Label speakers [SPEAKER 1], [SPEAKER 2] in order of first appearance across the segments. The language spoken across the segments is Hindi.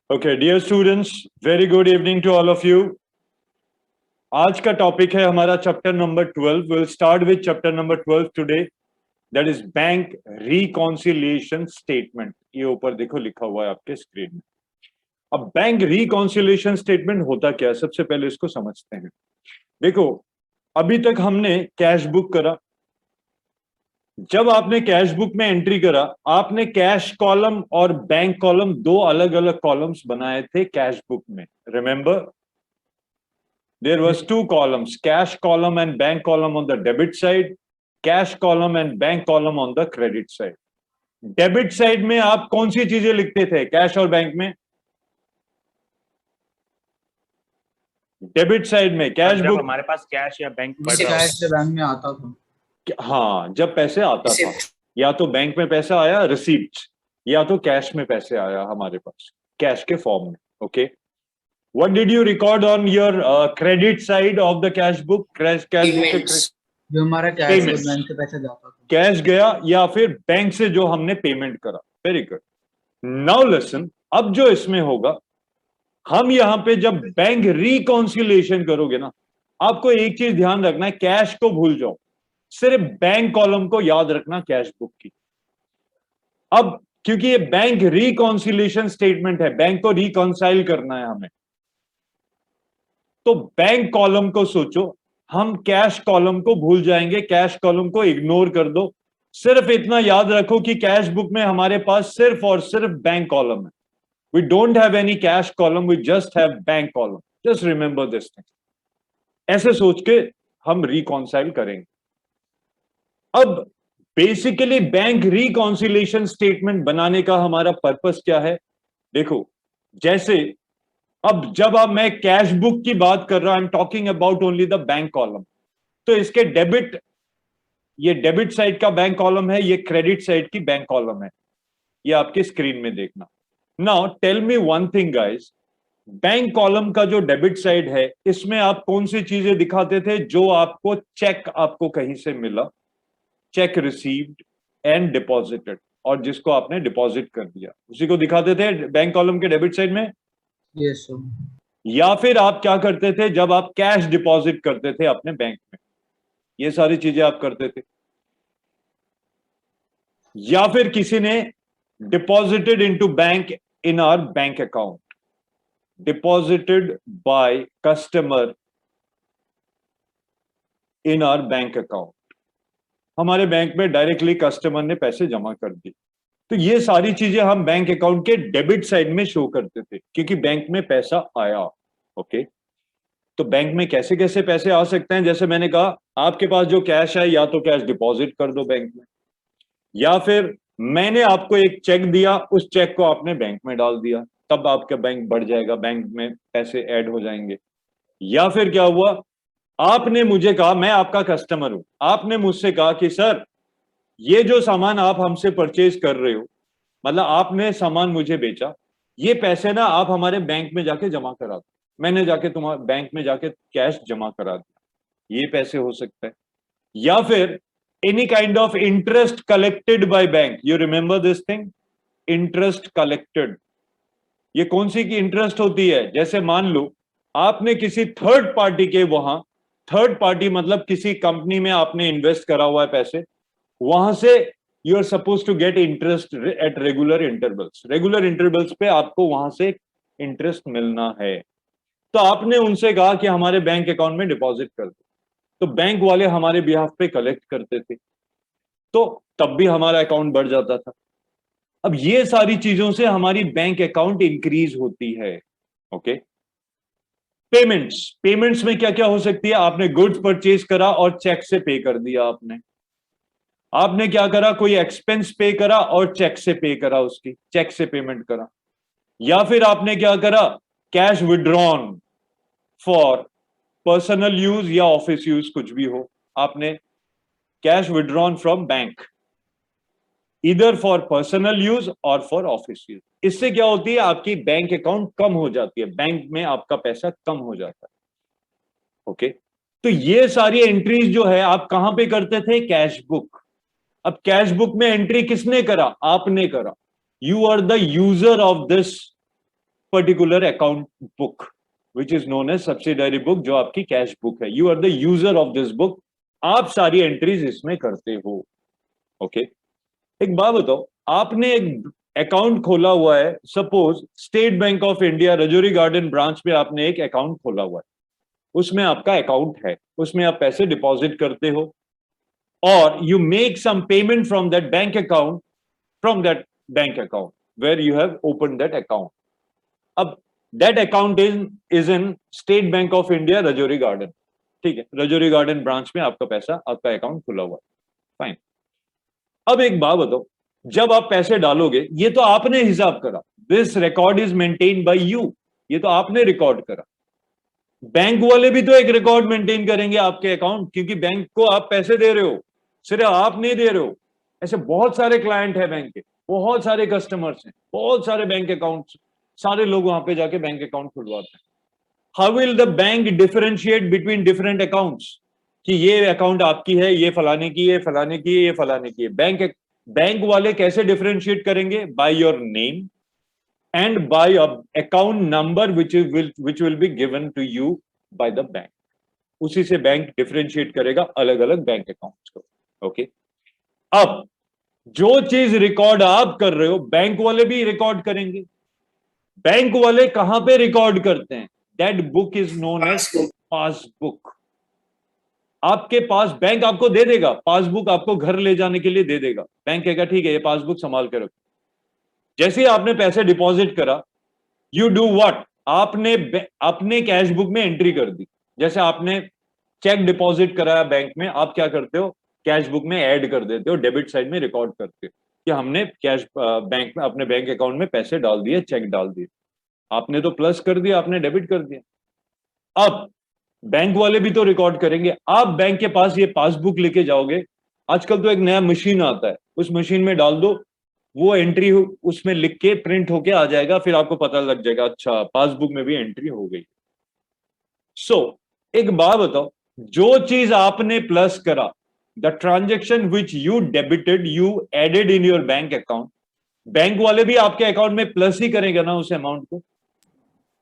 [SPEAKER 1] Okay, dear students, very good evening to all of you. आज का टॉपिक है हमारा chapter number 12. We'll start with chapter number 12 today. That is bank reconciliation statement. ये ऊपर देखो लिखा हुआ है आपके स्क्रीन में. अब बैंक रिकॉन्सिलिएशन स्टेटमेंट होता क्या है, सबसे पहले इसको समझते हैं. देखो, अभी तक हमने कैश बुक करा. जब आपने कैश बुक में एंट्री करा, आपने कैश कॉलम और बैंक कॉलम दो अलग अलग कॉलम्स बनाए थे कैश बुक में. Remember, there was two columns, cash column and bank column on the debit side, cash column and bank column on the credit side. Debit side में आप कौन सी चीजें लिखते थे कैश और बैंक में? डेबिट साइड में कैश बुक,
[SPEAKER 2] हमारे पास कैश या बैंक
[SPEAKER 3] बैंक में आता था.
[SPEAKER 1] हाँ, जब पैसे आता था, या तो बैंक में पैसा आया रिसीप्ट, या तो कैश में पैसे आया हमारे पास कैश के फॉर्म में. Okay, what did you record on your credit side of the cash book? Cash
[SPEAKER 3] जो हमारा कैश बैंक से पैसा जाता था,
[SPEAKER 1] कैश गया या फिर बैंक से जो हमने पेमेंट करा. Very good. नाउ लिसन, अब जो इसमें होगा, हम यहां पे जब बैंक रिकॉन्सिलिएशन करोगे ना, आपको एक चीज ध्यान रखना है, कैश को भूल जाओ, सिर्फ बैंक कॉलम को याद रखना कैश बुक की. अब क्योंकि ये बैंक रिकॉन्सिलिएशन स्टेटमेंट है, बैंक को रिकॉन्साइल करना है हमें, तो बैंक कॉलम को सोचो, हम कैश कॉलम को भूल जाएंगे, कैश कॉलम को इग्नोर कर दो. सिर्फ इतना याद रखो कि कैश बुक में हमारे पास सिर्फ और सिर्फ बैंक कॉलम है. We don't have any cash column, we just have bank column. Just remember this thing. ऐसे सोच के हम रिकॉन्साइल करेंगे. अब बेसिकली बैंक रिकॉन्सिलिएशन स्टेटमेंट बनाने का हमारा पर्पस क्या है? देखो, जैसे अब जब आप मैं कैश बुक की बात कर रहा हूं, I am talking about only the bank column. तो इसके डेबिट, ये डेबिट साइड का बैंक कॉलम है, ये क्रेडिट साइड की बैंक कॉलम है. ये आपके स्क्रीन में देखना. Now tell me one thing guys, bank column का जो डेबिट साइड है, इसमें आप कौन सी चीजें दिखाते थे? जो आपको चेक आपको कहीं से मिला, चेक रिसीव्ड एंड डिपॉजिटेड, और जिसको आपने डिपॉजिट कर दिया, उसी को दिखाते थे बैंक कॉलम के डेबिट साइड में.
[SPEAKER 3] Yes sir.
[SPEAKER 1] या फिर आप क्या करते थे जब आप कैश डिपॉजिट करते थे अपने बैंक में? ये सारी चीजें आप करते थे. या फिर किसी ने deposited into bank in our bank account, deposited by customer in our bank account, हमारे बैंक में डायरेक्टली कस्टमर ने पैसे जमा कर दिए. तो ये सारी चीजें हम बैंक अकाउंट के डेबिट साइड में शो करते थे, क्योंकि बैंक में पैसा आया. ओके, तो बैंक में कैसे कैसे पैसे आ सकते हैं? जैसे मैंने कहा, आपके पास जो कैश है, या तो कैश डिपॉजिट कर दो बैंक में, या फिर मैंने आपको एक चेक दिया, उस चेक को आपने बैंक में डाल दिया, तब आपका बैंक बढ़ जाएगा, बैंक में पैसे ऐड हो जाएंगे. या फिर क्या हुआ, आपने मुझे कहा, मैं आपका कस्टमर हूं, आपने मुझसे कहा कि सर, ये जो सामान आप हमसे परचेज कर रहे हो, मतलब आपने सामान मुझे बेचा, ये पैसे ना आप हमारे बैंक में जाके जमा करा दो. मैंने जाके तुम्हारे बैंक में जाके कैश जमा करा दिया. ये पैसे हो सकते हैं. या फिर any kind of interest collected by bank. You remember this thing, interest collected. ये कौन सी की इंटरेस्ट होती है? जैसे मान लो आपने किसी थर्ड पार्टी के, वहां थर्ड पार्टी मतलब किसी कंपनी में आपने इन्वेस्ट करा हुआ है पैसे, वहां से you are suppose to get interest at regular intervals. Regular intervals पे आपको वहां से इंटरेस्ट मिलना है. तो आपने उनसे कहा कि हमारे बैंक अकाउंट में डिपॉजिट कर दो, तो बैंक वाले हमारे बिहाफ पे कलेक्ट करते थे, तो तब भी हमारा अकाउंट बढ़ जाता था. अब ये सारी चीजों से हमारी बैंक अकाउंट इंक्रीज होती है. Okay, payments. पेमेंट्स में क्या क्या हो सकती है? आपने गुड्स परचेज करा और चेक से पे कर दिया. आपने क्या करा, कोई एक्सपेंस पे करा और चेक से पे करा, उसकी चेक से पेमेंट करा. या फिर आपने क्या करा, cash withdrawn for personal use या ऑफिस यूज, कुछ भी हो, आपने कैश विड्रॉन फ्रॉम बैंक, इधर फॉर पर्सनल यूज और फॉर ऑफिस यूज. इससे क्या होती है, आपकी बैंक अकाउंट कम हो जाती है, बैंक में आपका पैसा कम हो जाता है. ओके, तो ये सारी एंट्रीज जो है आप कहां पे करते थे? Cash book. अब कैश बुक में एंट्री किसने करा? आपने करा. You are the user of this particular account book which is known as subsidiary book, जो आपकी कैश बुक है. You are the user of this book. आप सारी एंट्रीज इसमें करते हो. ओके एक बात बताओ, आपने एक अकाउंट खोला हुआ है, suppose state bank of India Rajouri garden branch में आपने एक अकाउंट खोला हुआ है, उसमें आपका अकाउंट है, उसमें आप पैसे डिपॉजिट करते हो और you make some payment from that bank account, where you have opened that account. अब that account is in State Bank of India Rajouri garden. ठीक है, रजौरी गार्डन ब्रांच में आपका पैसा, आपका अकाउंट खुला हुआ है. फाइन. अब एक बात बताओ, जब आप पैसे डालोगे, ये तो आपने हिसाब करा, this record is maintain by you, ये तो आपने रिकॉर्ड करा. बैंक वाले भी तो एक रिकॉर्ड मेंटेन करेंगे आपके अकाउंट, क्योंकि बैंक को आप पैसे दे रहे हो, सिर्फ आप नहीं दे रहे हो. ऐसे बहुत सारे क्लाइंट है बैंक के, बहुत सारे कस्टमर्स हैं, बहुत सारे बैंक अकाउंट्स, सारे लोग वहां पे जाके बैंक अकाउंट खुलवाते हैं. How will the bank differentiate between different accounts, कि ये अकाउंट आपकी है, ये फलाने की है, फलाने की है, ये फलाने की है. बैंक वाले कैसे डिफरेंशिएट करेंगे? By your name and by a account number which will be given to you by the bank. उसी से बैंक डिफरेंशिएट करेगा अलग अलग बैंक अकाउंट्स को. ओके अब जो चीज रिकॉर्ड आप कर रहे हो, बैंक वाले भी रिकॉर्ड करेंगे. बैंक वाले कहां पे रिकॉर्ड करते हैं? That book is known as passbook. आपके पास बैंक आपको दे देगा पासबुक, आपको घर ले जाने के लिए दे देगा. बैंक कहेगा ठीक है, ये पासबुक संभाल के रखो. जैसे ही आपने पैसे डिपॉजिट करा, यू डू व्हाट, आपने अपने कैश बुक में एंट्री कर दी. जैसे आपने चेक डिपॉजिट कराया बैंक में, आप क्या करते हो? कैश बुक में ऐड कर देते हो, डेबिट साइड में रिकॉर्ड करते हो कि हमने कैश बैंक में, अपने बैंक अकाउंट में पैसे डाल दिए, चेक डाल दिए. आपने तो प्लस कर दिया, आपने डेबिट कर दिया. अब बैंक वाले भी तो रिकॉर्ड करेंगे. आप बैंक के पास ये पासबुक लेके जाओगे, आजकल तो एक नया मशीन आता है, उस मशीन में डाल दो, वो एंट्री उसमें लिख के प्रिंट होके आ जाएगा, फिर आपको पता लग जाएगा अच्छा पासबुक में भी एंट्री हो गई. सो एक बात बताओ, जो चीज आपने प्लस करा, the transaction which you debited, you added in your bank account, bank वाले भी आपके अकाउंट में प्लस ही करेंगे ना उस अमाउंट को?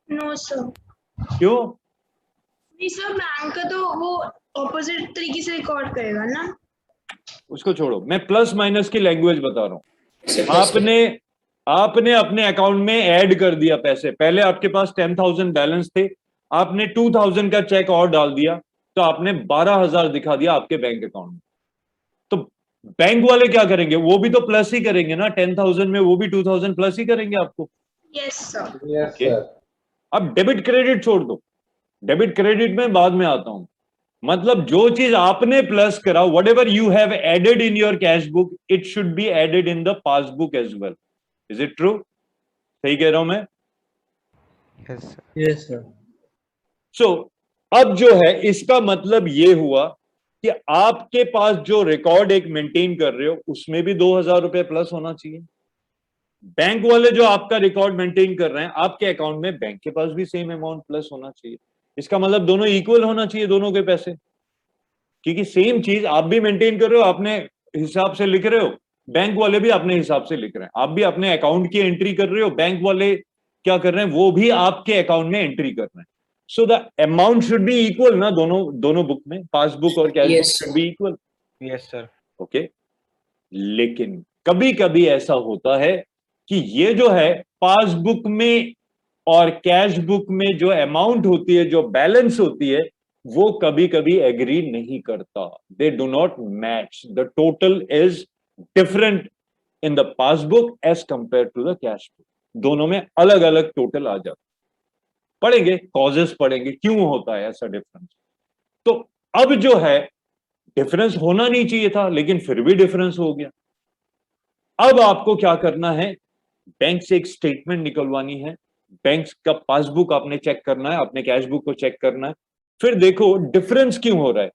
[SPEAKER 2] No sir.
[SPEAKER 1] क्यों?
[SPEAKER 2] नहीं सर, बैंक का तो वो ऑपोजिट तरीके से रिकॉर्ड करेगा ना.
[SPEAKER 1] उसको छोड़ो, मैं प्लस माइनस की लैंग्वेज बता रहा हूं. आपने अपने अकाउंट में ऐड कर दिया पैसे. पहले आपके पास 10,000 बैलेंस थे, आपने 2,000 का चेक और डाल दिया, तो आपने 12,000 दिखा दिया आपके बैंक अकाउंट में. तो बैंक वाले क्या करेंगे? वो भी तो प्लस ही करेंगे ना. 10,000 में वो भी 2,000 प्लस ही करेंगे आपको.
[SPEAKER 2] Yes sir.
[SPEAKER 1] ओके अब डेबिट क्रेडिट छोड़ दो, डेबिट क्रेडिट में बाद में आता हूं. मतलब जो चीज आपने प्लस करा, whatever you have added in your cash book, it should be added in the passbook as well. Is it true? सही कह रहा हूं मैं?
[SPEAKER 3] Yes sir.
[SPEAKER 1] सो अब जो है, इसका मतलब ये हुआ कि आपके पास जो रिकॉर्ड एक मेंटेन कर रहे हो, उसमें भी 2,000 रुपए प्लस होना चाहिए. बैंक वाले जो आपका रिकॉर्ड मेंटेन कर रहे हैं, आपके अकाउंट में बैंक के पास भी सेम अमाउंट प्लस होना चाहिए. इसका मतलब दोनों इक्वल होना चाहिए, दोनों के पैसे, क्योंकि सेम चीज आप भी मेंटेन कर रहे हो, अपने हिसाब से लिख रहे हो, बैंक वाले भी अपने हिसाब से लिख रहे हैं. आप भी अपने अकाउंट की एंट्री कर रहे हो, बैंक वाले क्या कर रहे हैं? वो भी आपके अकाउंट में एंट्री कर रहे हैं. So the amount should be equal ना, दोनों बुक में, पासबुक और cash book should be equal.
[SPEAKER 4] Yes sir.
[SPEAKER 1] Okay लेकिन कभी कभी ऐसा होता है कि ये जो है पासबुक में और कैश बुक में जो अमाउंट होती है, जो बैलेंस होती है, वो कभी कभी एग्री नहीं करता. They do not match. The total is different in the passbook as compare to the cash book. दोनों में अलग अलग टोटल आ जाता. पढ़ेंगे कॉजेस, पढ़ेंगे क्यों होता है ऐसा डिफरेंस. तो अब जो है, डिफरेंस होना नहीं चाहिए था, लेकिन फिर भी डिफरेंस हो गया. अब आपको क्या करना है? बैंक से एक स्टेटमेंट निकलवानी है, बैंक का पासबुक आपने चेक करना है, अपने कैश बुक को चेक करना है, फिर देखो डिफरेंस क्यों हो रहा है.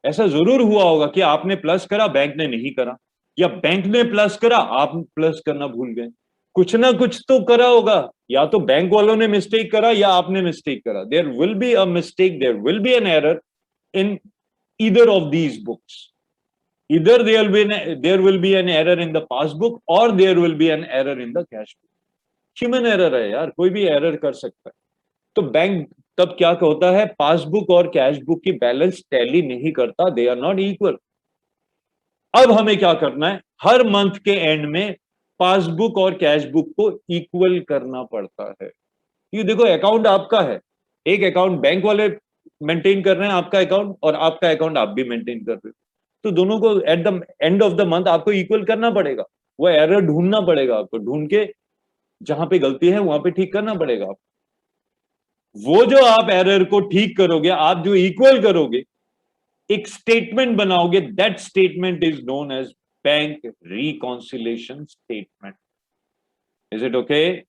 [SPEAKER 1] ऐसा जरूर हुआ होगा कि आपने प्लस करा, बैंक ने नहीं करा, या बैंक ने प्लस करा, आप प्लस करना भूल गए. कुछ ना कुछ तो करा होगा, या तो बैंक वालों ने मिस्टेक करा या आपने मिस्टेक करा. There will be a mistake, there will be an error in either of these books. Either there will be an error in the passbook or there will be an error in the cash book. Human error है यार, कोई भी एरर कर सकता है। तो बैंक तब क्या होता है, पासबुक और कैश बुक की बैलेंस टैली नहीं करता, दे आर नॉट इक्वल। अब हमें क्या करना है, हर मंथ के एंड में पासबुक और कैश बुक को इक्वल करना पड़ता है। ये देखो अकाउंट आपका है, एक अकाउंट बैंक वाले मेंटेन कर रहे हैं आपका अकाउंट, और आपका अकाउंट आप भी मेंटेन कर रहे हो, तो दोनों को at the end of the month आपको इक्वल करना पड़ेगा। वो एरर ढूंढना पड़ेगा आपको, ढूंढ के जहां पे गलती है वहां पे ठीक करना पड़ेगा आपको। वो जो आप एरर को ठीक करोगे, आप जो इक्वल करोगे, एक स्टेटमेंट बनाओगे, that statement is known as bank reconciliation statement. Is it okay?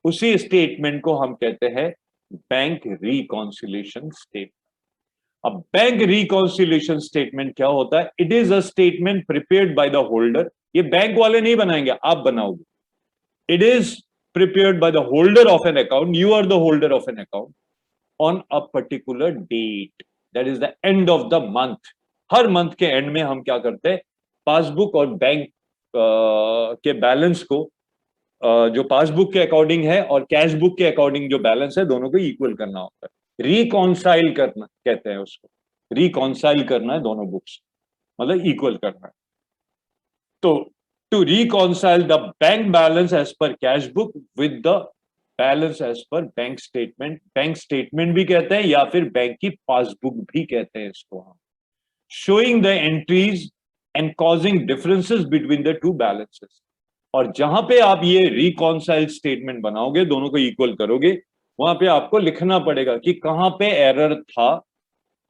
[SPEAKER 1] उसी स्टेटमेंट को हम कहते हैं बैंक रिकॉन्सिलेशन स्टेटमेंट। अब बैंक रिकॉन्सिलेशन स्टेटमेंट क्या होता है? It is a statement prepared by the holder. ये बैंक वाले नहीं बनाएंगे, आप बनाओगे। It is prepared by the holder of an account, you are the holder of an account, on a particular date, that is the end of the month। Her month के एंड में हम क्या करते हैं, पासबुक और बैंक के बैलेंस को, जो पासबुक के अकॉर्डिंग है और कैश बुक के अकॉर्डिंग जो बैलेंस है, दोनों को इक्वल करना होता है। रिकॉन्साइल करना कहते हैं उसको, रिकॉन्साइल करना है दोनों बुक्स, मतलब इक्वल करना है। तो to reconcile the bank balance as per cash book with the balance as per bank statement, bank statement भी कहते हैं या फिर बैंक की पासबुक भी कहते हैं इसको हम, showing the entries and causing differences between the two balances। और जहां पे आप ये रिकॉन्साइल स्टेटमेंट बनाओगे, दोनों को इक्वल करोगे, वहां पे आपको लिखना पड़ेगा कि कहां पे एरर था,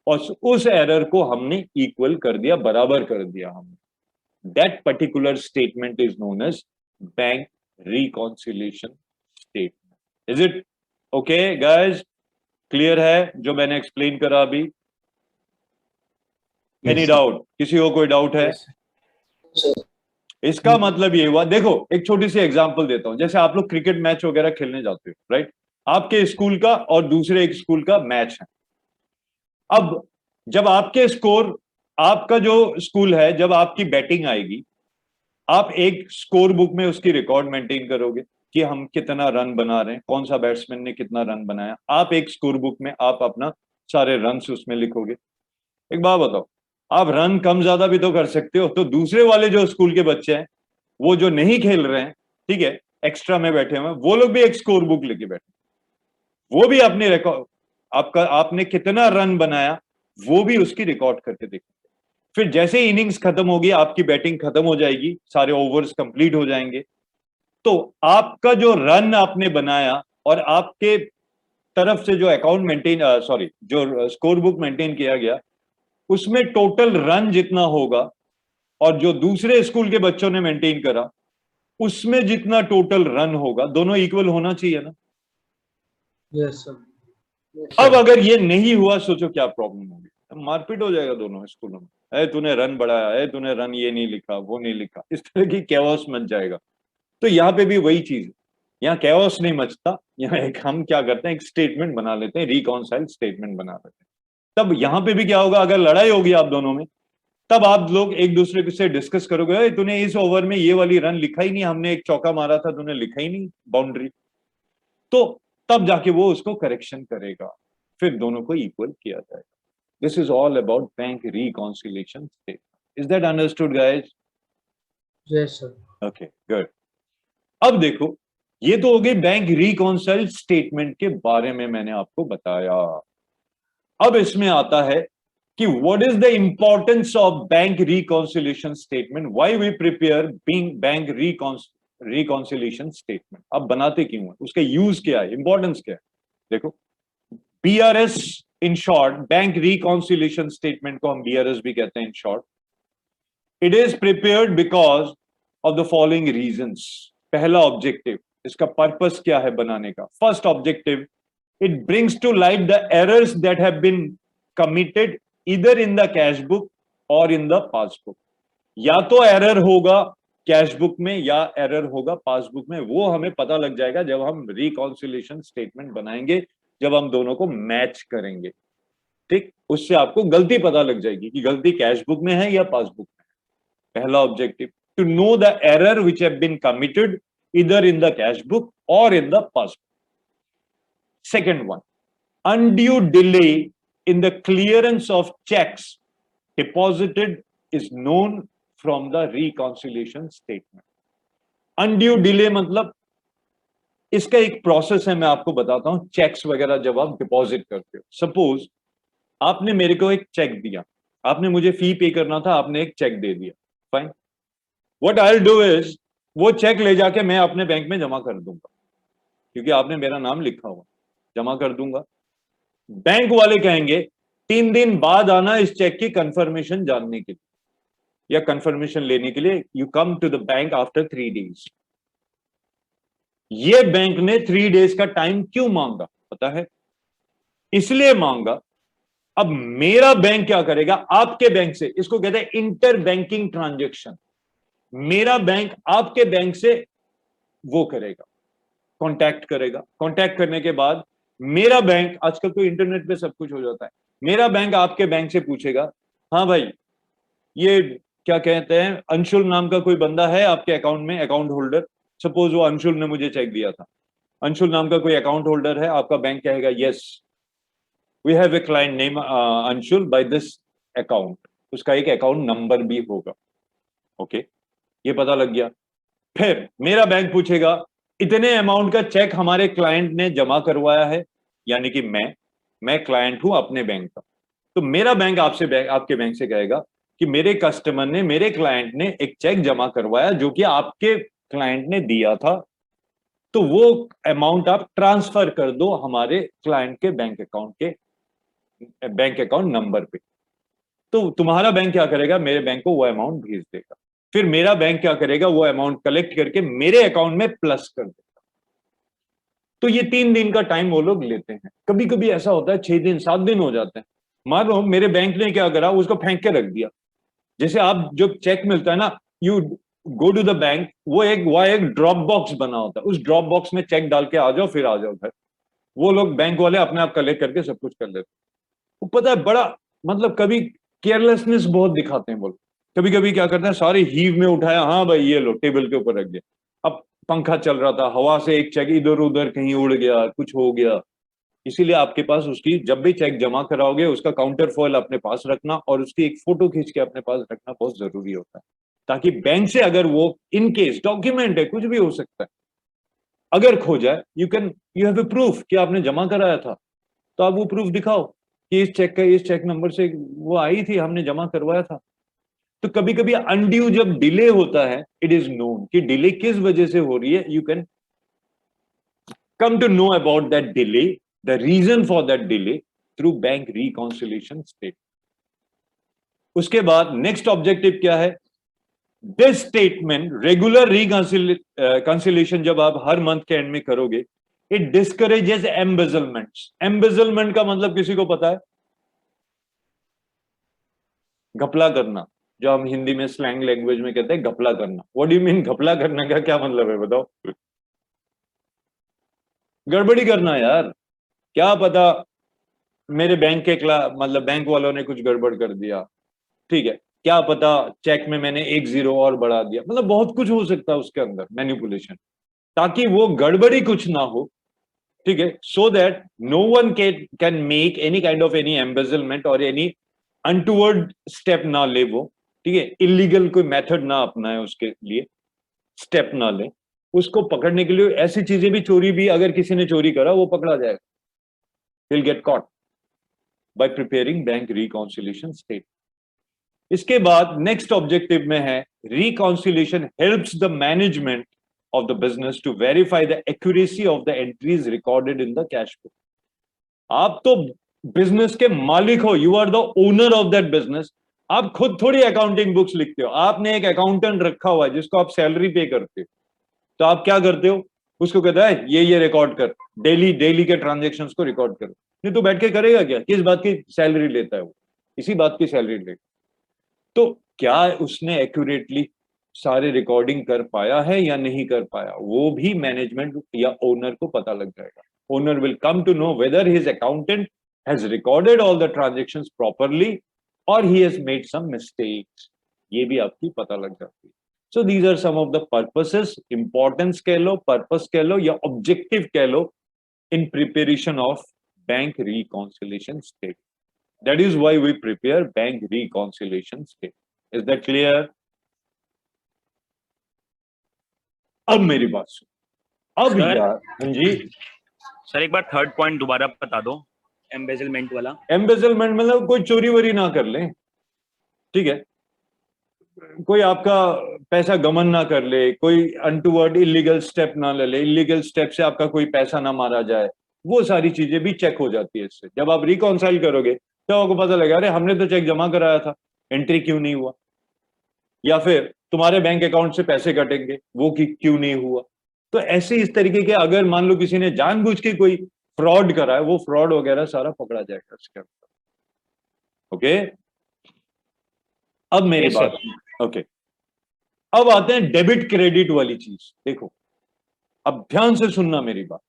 [SPEAKER 1] और उस एरर को हमने इक्वल कर दिया, बराबर कर दिया हमने। That particular statement is known as bank reconciliation statement. Is it okay, guys? Clear है जो मैंने explain करा अभी? Any doubt? किसी को कोई डाउट है? इसका मतलब ये हुआ, देखो एक छोटी सी एग्जांपल देता हूं। जैसे आप लोग क्रिकेट मैच वगैरह खेलने जाते हो, राइट? आपके स्कूल का और दूसरे एक स्कूल का मैच है। अब जब आपके स्कोर, आपका जो स्कूल है, जब आपकी बैटिंग आएगी, आप एक स्कोर बुक में उसकी रिकॉर्ड मेंटेन करोगे कि हम कितना रन बना रहे हैं, कौन सा बैट्समैन ने कितना रन बनाया। आप एक स्कोर बुक में आप अपना सारे रन उसमें लिखोगे। एक बात बताओ, आप रन कम ज्यादा भी तो कर सकते हो, तो दूसरे वाले जो स्कूल के बच्चे हैं, वो जो नहीं खेल रहे हैं, ठीक है, एक्स्ट्रा में बैठे हुए हैं, वो लोग भी एक स्कोर बुक लेके बैठे, वो भी अपने रिकॉर्ड, आपका आपने कितना रन बनाया वो भी उसकी रिकॉर्ड करके देखो। फिर जैसे इनिंग्स खत्म होगी, आपकी बैटिंग खत्म हो जाएगी, सारे ओवर्स कंप्लीट हो जाएंगे, तो आपका जो रन आपने बनाया और आपके तरफ से जो अकाउंट मेंटेन, सॉरी, जो स्कोर बुक मेंटेन किया गया, उसमें टोटल रन जितना होगा और जो दूसरे स्कूल के बच्चों ने मेंटेन करा, उसमें जितना टोटल रन होगा, दोनों इक्वल होना चाहिए ना?
[SPEAKER 3] Yes sir.
[SPEAKER 1] अब अगर ये नहीं हुआ, सोचो क्या प्रॉब्लम होगी, मारपीट हो जाएगा दोनों स्कूलों में। है तूने रन बढ़ाया, है तूने रन ये नहीं लिखा, वो नहीं लिखा, इस तरह की कैओस मच जाएगा। तो यहाँ पे भी वही चीज है, यहाँ कैओस नहीं मचता, यहाँ एक हम क्या करते हैं, एक स्टेटमेंट बना लेते हैं, रिकॉन्साइल स्टेटमेंट बना लेते हैं। तब यहाँ पे भी क्या होगा, अगर लड़ाई होगी आप दोनों में, तब आप लोग एक दूसरे से डिस्कस करोगे, तूने इस ओवर में ये वाली रन लिखा ही नहीं, हमने एक चौका मारा था, तूने लिखा ही नहीं बाउंड्री, तो तब जाके वो उसको करेक्शन करेगा, फिर दोनों को इक्वल किया जाएगा। This is all about bank reconciliation statement. Is that understood, guys?
[SPEAKER 3] Yes sir.
[SPEAKER 1] Okay, good. अब देखो, ये तो हो गई बैंक रिकॉन्साइल स्टेटमेंट के बारे में मैंने आपको बताया। अब इसमें आता है कि what is the importance of bank reconciliation statement? Why we prepare bank reconciliation statement? अब बनाते क्यों है, उसका यूज क्या है, इंपॉर्टेंस क्या है? देखो, BRS in short, bank reconciliation statement को हम BRS भी कहते हैं in short. It is prepared because of the following reasons. पहला ऑब्जेक्टिव, इसका पर्पस क्या है बनाने का? First objective, it brings to light the errors that have been committed either in the cash book और इन द पासबुक। या तो एरर होगा कैश बुक में या एरर होगा पासबुक में, वो हमें पता लग जाएगा जब हम रिकॉन्सिलेशन स्टेटमेंट बनाएंगे, जब हम दोनों को मैच करेंगे, ठीक? उससे आपको गलती पता लग जाएगी कि गलती कैश बुक में है या पासबुक में है। पहला objective, to know the error which have been committed either in the cash book or in the passbook. Second one, undue delay in the clearance of checks deposited is known from the reconciliation statement. Undue delay मतलब इसका एक प्रोसेस है, मैं आपको बताता हूं. चेक्स वगैरह जब आप डिपॉजिट करते हो, सपोज आपने मेरे को एक चेक दिया, आपने मुझे फी पे करना था, आपने एक चेक दे दिया, fine. What I will do is, वो चेक ले जाके मैं अपने बैंक में जमा कर दूंगा, क्योंकि आपने मेरा नाम लिखा हुआ, जमा कर दूंगा. बैंक वाले कहेंगे 3 दिन बाद आना इस चेक की कंफर्मेशन जानने के लिए या कंफर्मेशन लेने के लिए. You come to the bank after 3 days. ये बैंक ने 3 days का टाइम क्यों मांगा पता है? इसलिए मांगा, अब मेरा बैंक क्या करेगा, आपके बैंक से, इसको कहते हैं इंटर बैंकिंग ट्रांजेक्शन. मेरा बैंक आपके बैंक से वो करेगा, कांटेक्ट करेगा. कांटेक्ट करने के बाद मेरा बैंक, आजकल तो इंटरनेट पे सब कुछ हो जाता है, मेरा बैंक आपके बैंक से पूछेगा, हाँ भाई ये क्या कहते हैं, अंशुल नाम का कोई बंदा है आपके अकाउंट में, अकाउंट होल्डर. सपोज वो अंशुल ने मुझे चेक दिया था, अंशुल नाम का कोई अकाउंट होल्डर है. आपका बैंक कहेगा yes, we have a client name Anshul by this account. उसका एक अकाउंट नंबर भी होगा. ओके, ये पता लग गया. फिर मेरा बैंक पूछेगा, इतने अमाउंट का चेक हमारे क्लाइंट ने जमा करवाया है, यानी कि मैं क्लाइंट हूं अपने बैंक का. तो मेरा बैंक आपके बैंक से कहेगा कि मेरे कस्टमर ने, मेरे क्लाइंट ने एक चेक जमा करवाया जो कि आपके क्लाइंट ने दिया था, तो वो अमाउंट आप ट्रांसफर कर दो हमारे क्लाइंट के बैंक अकाउंट नंबर पे. तो तुम्हारा बैंक क्या करेगा, मेरे बैंक को वो अमाउंट भेज देगा. फिर मेरा बैंक क्या करेगा, वो अमाउंट कलेक्ट करके मेरे अकाउंट में प्लस कर देगा. तो ये 3 दिन का टाइम वो लोग लेते हैं. कभी कभी ऐसा होता है 6 दिन 7 दिन हो जाते हैं. मान लो मेरे बैंक ने क्या करा, उसको फेंक के रख दिया. जैसे आप जब चेक मिलता है ना, you go to the bank, वो एक ड्रॉप बॉक्स बना होता है, उस ड्रॉप बॉक्स में चेक डाल के आ जाओ, फिर आ जाओ घर. वो लोग बैंक वाले अपने आप कलेक्ट करके सब कुछ कर लेते. वो पता है बड़ा मतलब कभी केयरलेसनेस बहुत दिखाते हैं वो लोग. कभी कभी क्या करते हैं, सारे हीव में उठाया, हाँ भाई ये लो, टेबल के ऊपर रख दिया. अब पंखा चल रहा था, हवा से एक चेक इधर उधर कहीं उड़ गया, कुछ हो गया. इसीलिए आपके पास उसकी, जब भी चेक जमा कराओगे उसका काउंटर फॉइल अपने पास रखना और उसकी एक फोटो खींच के अपने पास रखना बहुत जरूरी होता है, ताकि बैंक से अगर वो इन केस डॉक्यूमेंट है, कुछ भी हो सकता है, अगर खो जाए, यू हैव ए प्रूफ कि आपने जमा कराया था. तो आप वो प्रूफ दिखाओ कि इस चेक नंबर से वो आई थी, हमने जमा करवाया था. तो कभी कभी अनड्यू जब डिले होता है, इट इज नोन कि डिले किस वजह से हो रही है. You can come to know about that delay, the reason for that delay through bank reconciliation statement. उसके बाद नेक्स्ट ऑब्जेक्टिव क्या है, दिस स्टेटमेंट, रेगुलर रिकॉन्सिलिएशन जब आप हर मंथ के एंड में करोगे, इट डिस्करेजेस एम्बेजलमेंट्स. एम्बेजलमेंट का मतलब किसी को पता है? घपला करना, जो हम हिंदी में स्लैंग लैंग्वेज में कहते हैं घपला करना. What do you mean? घपला करने का क्या मतलब है बताओ? गड़बड़ी करना यार. क्या पता मेरे बैंक के मतलब बैंक वालों ने कुछ गड़बड़ कर दिया, ठीक है, क्या पता चेक में मैंने 1 0 और बढ़ा दिया, मतलब बहुत कुछ हो सकता है उसके अंदर मैनिपुलेशन, ताकि वो गड़बड़ी कुछ ना हो, ठीक है, so that no one can make any kind of any embezzlement और एनी अनटूवर्ड स्टेप ना ले वो, ठीक है, इलीगल कोई मेथड ना अपनाए, उसके लिए स्टेप ना ले. उसको पकड़ने के लिए ऐसी चीजें भी, चोरी भी, अगर किसी ने चोरी करा वो पकड़ा जाएगा, he'll get caught by preparing bank reconciliation statement. इसके बाद नेक्स्ट ऑब्जेक्टिव में है, reconciliation helps the management of the business to verify the accuracy of the entries recorded in the cash book. आप तो बिजनेस के मालिक हो, you are the owner of that business. आप खुद थोड़ी अकाउंटिंग बुक्स लिखते हो, आपने एक अकाउंटेंट रखा हुआ है जिसको आप सैलरी पे करते हो. तो आप क्या करते हो, उसको कहता है ये रिकॉर्ड कर, डेली के ट्रांजेक्शन्स को रिकॉर्ड करो. नहीं तो बैठ के करेगा क्या? किस बात की सैलरी लेता है वो? इसी बात की सैलरी लेगा. तो क्या उसने एक्यूरेटली सारे रिकॉर्डिंग कर पाया है या नहीं कर पाया, वो भी मैनेजमेंट या ओनर को पता लग जाएगा. Owner will come to know whether his accountant has recorded all the transactions properly और he has made some mistakes. ये भी आपकी पता लग जाती है. So these are some of the purposes, importance कह लो, purpose कह लो या objective कह लो in preparation of bank reconciliation statement. That is why we prepare bank reconciliation statement. Is that clear? अब मेरी बात सुन। अब
[SPEAKER 4] Sir?
[SPEAKER 1] यार, हाँ जी,
[SPEAKER 4] सर एक बार थर्ड पॉइंट दोबारा बता दो, एम्बेजलमेंट वाला।
[SPEAKER 1] एम्बेजलमेंट मतलब कोई चोरी वोरी ना कर ले, ठीक है, कोई आपका पैसा गमन ना कर ले, कोई अनटूवर्ड इलीगल स्टेप ना ले ले, इलीगल स्टेप से आपका कोई पैसा ना मारा जाए, वो सारी चीजें भी चेक हो जाती है इससे। जब आप रिकॉन्साइल करोगे तो आपको पता लगेगा अरे हमने तो चेक जमा कराया था, एंट्री क्यों नहीं हुआ, या फिर तुम्हारे बैंक अकाउंट से पैसे कटेंगे वो क्यों नहीं हुआ। तो ऐसे इस तरीके के अगर मान लो किसी ने जानबूझ के कोई फ्रॉड करा है, वो फ्रॉड वगैरह सारा पकड़ा जाएगा इसके अंदर। ओके, अब मेरी बात, ओके, अब आते हैं डेबिट क्रेडिट वाली चीज। देखो अब ध्यान से सुनना मेरी बात।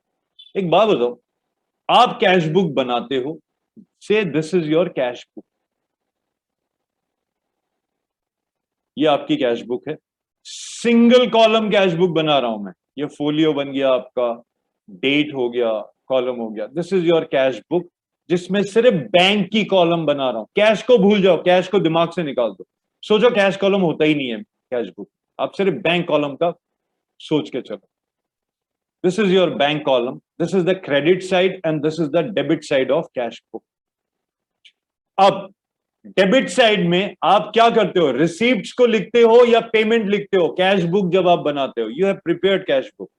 [SPEAKER 1] एक बात बताओ, आप कैश बुक बनाते हो, से this is your cash book, ये आपकी कैश बुक है, सिंगल कॉलम कैश बुक बना रहा हूं मैं, ये फोलियो बन गया आपका, डेट हो गया, कॉलम हो गया, this is your cash book, जिसमें सिर्फ बैंक की कॉलम बना रहा हूं। कैश को भूल जाओ, कैश को दिमाग से निकाल दो, सोचो कैश कॉलम होता ही नहीं है कैश बुक, आप सिर्फ बैंक कॉलम का सोच के चलो। This is your bank column, this is the credit side and this is the debit side of cash book. अब डेबिट साइड में आप क्या करते हो, रिसीप्ट्स को लिखते हो या पेमेंट लिखते हो? कैश बुक जब आप बनाते हो, you have prepared cash book,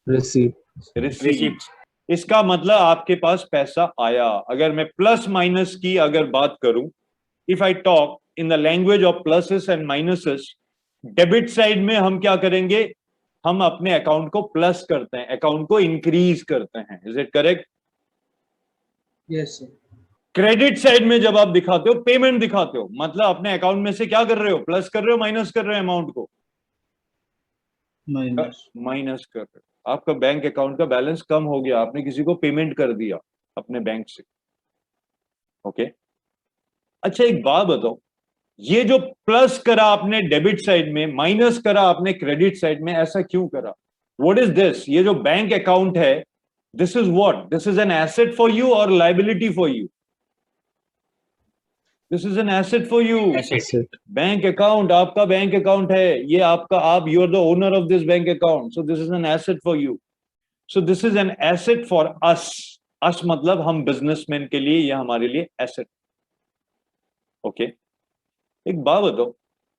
[SPEAKER 1] receipt. इसका मतलब आपके पास पैसा आया। अगर मैं प्लस माइनस की अगर बात करूं, if I talk in the language of pluses and minuses, debit side में हम क्या करेंगे, हम अपने अकाउंट को प्लस करते हैं, अकाउंट को इंक्रीज करते हैं। Is it correct?
[SPEAKER 3] Yes sir.
[SPEAKER 1] Credit side में जब आप दिखाते हो, पेमेंट दिखाते हो, मतलब अपने अकाउंट में से क्या कर रहे हो, प्लस कर रहे हो, माइनस कर रहे हो, अमाउंट को माइनस कर रहे हो। आपका बैंक अकाउंट का बैलेंस कम हो गया, आपने किसी को पेमेंट कर दिया अपने बैंक से। ओके, अच्छा एक बात बताओ, ये जो प्लस करा आपने डेबिट साइड में, माइनस करा आपने क्रेडिट साइड में, ऐसा क्यों करा? What is this? ये जो बैंक अकाउंट है, this is what? This is an asset for you और liability for you? This is an asset for you. Bank account आपका बैंक अकाउंट है, ये आपका, आप you are the owner of this bank account, so this is an asset for you. So this is an asset for us. Us मतलब हम बिजनेसमैन के लिए, ये हमारे लिए एसेट। ओके, एक बात बताओ,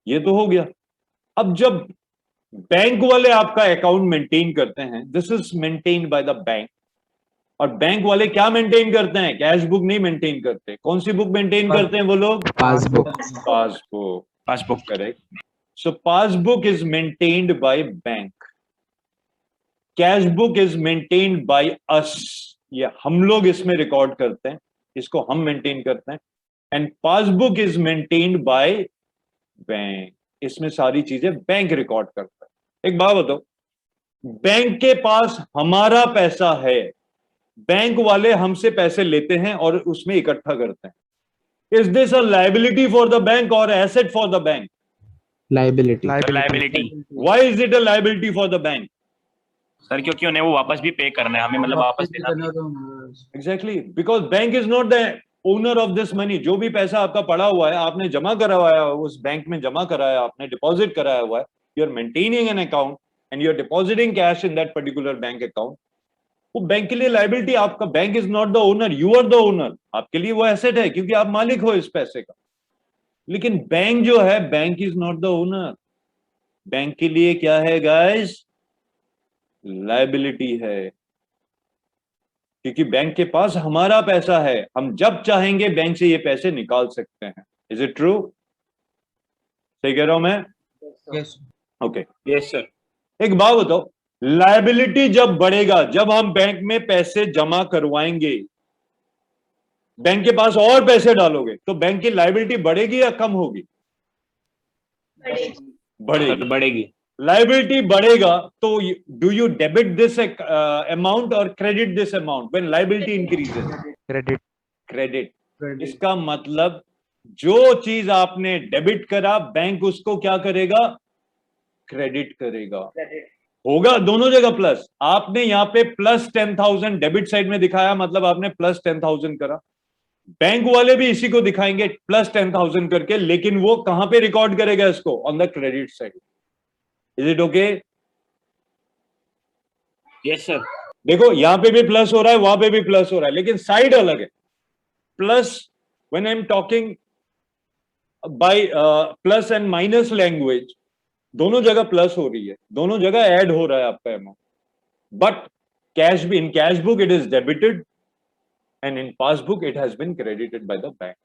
[SPEAKER 1] ये तो हो गया। अब जब बैंक वाले आपका अकाउंट मेंटेन करते हैं, this is maintained by the bank, और बैंक वाले क्या मेंटेन करते हैं? कैश बुक नहीं मेंटेन करते। कौन सी बुक मेंटेन करते हैं वो लोग?
[SPEAKER 3] Passbook.
[SPEAKER 1] Passbook,
[SPEAKER 4] passbook,
[SPEAKER 1] correct. So passbook is maintained by bank, cash book is maintained by us, ये हम लोग इसमें रिकॉर्ड करते हैं, इसको हम मेंटेन करते हैं, and passbook is maintained by bank, इसमें सारी चीजें बैंक रिकॉर्ड करता है। एक बात बताओ, बैंक के पास हमारा पैसा है, बैंक वाले हमसे पैसे लेते हैं और उसमें इकट्ठा करते हैं। Is this a liability for the bank और asset for the bank?
[SPEAKER 3] Liability.
[SPEAKER 1] Why is it a liability for the bank?
[SPEAKER 4] Sir क्योंकि उन्हें वो वापस भी पे करना है, हमें मतलब वापस देना है।
[SPEAKER 1] Exactly, because bank is not the owner of this money. जो भी पैसा आपका पड़ा हुआ है, आपने जमा करवाया, उस बैंक में जमा कराया, आपने डिपॉजिट कराया हुआ है, you are maintaining an account and you are depositing cash in that particular bank account. वो बैंक के लिए लायबिलिटी, आपका bank is not the owner, you are the owner. आपके लिए वो एसेट है क्योंकि आप मालिक हो इस पैसे का। लेकिन बैंक जो है, bank is not the owner, bank के लिए क्या है गाइस? लायबिलिटी है, क्योंकि बैंक के पास हमारा पैसा है, हम जब चाहेंगे बैंक से ये पैसे निकाल सकते हैं। Is it true? सही कह रहा हूं मैं?
[SPEAKER 3] यस।
[SPEAKER 1] Okay,
[SPEAKER 4] yes sir.
[SPEAKER 1] एक बात बताओ, लायबिलिटी जब बढ़ेगा, जब हम बैंक में पैसे जमा करवाएंगे, बैंक के पास और पैसे डालोगे, तो बैंक की लायबिलिटी बढ़ेगी या कम होगी? बढ़ेगी।
[SPEAKER 4] बढ़ेगी।
[SPEAKER 1] लायबिलिटी बढ़ेगा तो do you debit this amount और credit this amount when liability increases?
[SPEAKER 4] Credit.
[SPEAKER 1] Credit. इसका मतलब जो चीज आपने डेबिट करा, बैंक उसको क्या करेगा? क्रेडिट करेगा। होगा दोनों जगह प्लस। आपने यहाँ पे प्लस 10,000 डेबिट साइड में दिखाया, मतलब आपने प्लस 10,000 करा। बैंक वाले भी इसी को दिखाएंगे प्लस 10,000 करके, लेकिन वो कहां पे रिकॉर्ड करेगा इसको? On the credit side. Is it okay?
[SPEAKER 4] Yes sir.
[SPEAKER 1] देखो यहां पे भी प्लस हो रहा है, वहां पे भी प्लस हो रहा है, लेकिन साइड अलग है। Plus when I am talking by plus and minus language, दोनों जगह प्लस हो रही है, दोनों जगह ऐड हो रहा है आपका amount. But cash in cash book it is debited and in passbook it has been credited by the bank.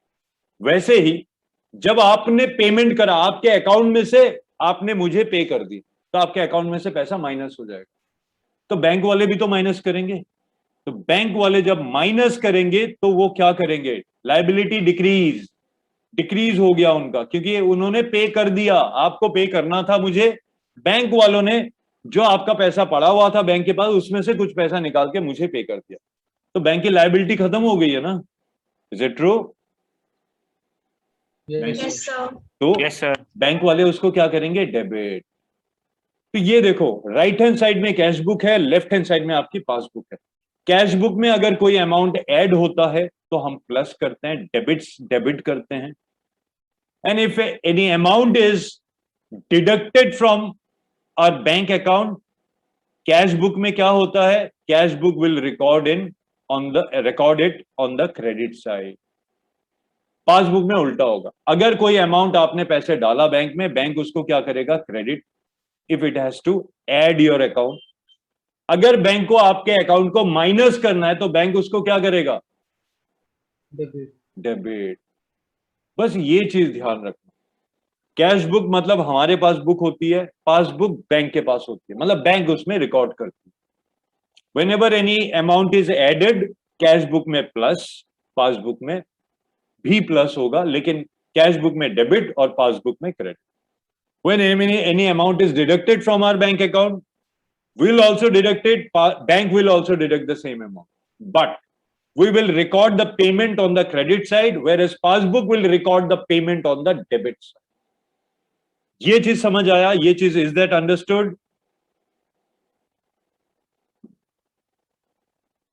[SPEAKER 1] वैसे ही जब आपने पेमेंट करा, आपके अकाउंट में से आपने मुझे पे कर दी, तो आपके अकाउंट में से पैसा माइनस हो जाएगा। तो बैंक वाले भी तो माइनस करेंगे। तो बैंक वाले जब माइनस करेंगे तो वो क्या करेंगे? लायबिलिटी डिक्रीज हो गया उनका, क्योंकि उन्होंने पे कर दिया। आपको पे करना था मुझे, बैंक वालों ने जो आपका पैसा पड़ा हुआ था बैंक के पास, उसमें से कुछ पैसा निकाल के मुझे पे कर दिया। तो बैंक की लायबिलिटी खत्म हो गई है ना। Is it true?
[SPEAKER 3] Yes,
[SPEAKER 2] Yes, sir.
[SPEAKER 1] तो
[SPEAKER 4] यस सर।
[SPEAKER 1] बैंक वाले उसको क्या करेंगे? डेबिट। तो ये देखो, राइट हैंड साइड में कैश बुक है, लेफ्ट हैंड साइड में आपकी पासबुक है। कैश बुक में अगर कोई अमाउंट ऐड होता है तो हम प्लस करते हैं, डेबिट करते हैं। And if any amount is deducted from our bank account, cash book में क्या होता है? Cash book will record it on the credit side. Passbook में उल्टा होगा। अगर कोई अमाउंट आपने पैसे डाला बैंक में, बैंक उसको क्या करेगा? Credit, if it has to add your account. अगर बैंक को आपके अकाउंट को माइनस करना है तो बैंक उसको क्या करेगा?
[SPEAKER 3] debit.
[SPEAKER 1] डेबिट। बस ये चीज ध्यान रखना। कैश बुक मतलब हमारे पास बुक होती है, पासबुक बैंक के पास होती है, मतलब बैंक उसमें रिकॉर्ड करती है। Whenever any amount is added, cash book में प्लस, पासबुक में भी प्लस होगा, लेकिन कैश बुक में डेबिट और पासबुक में credit. When any amount is deducted from our bank account, we'll also deduct it. Bank will also deduct the same amount, but we will record the payment on the credit side, whereas passbook will record the payment on the debit side. ये चीज समझ आया? ये चीज, is that understood?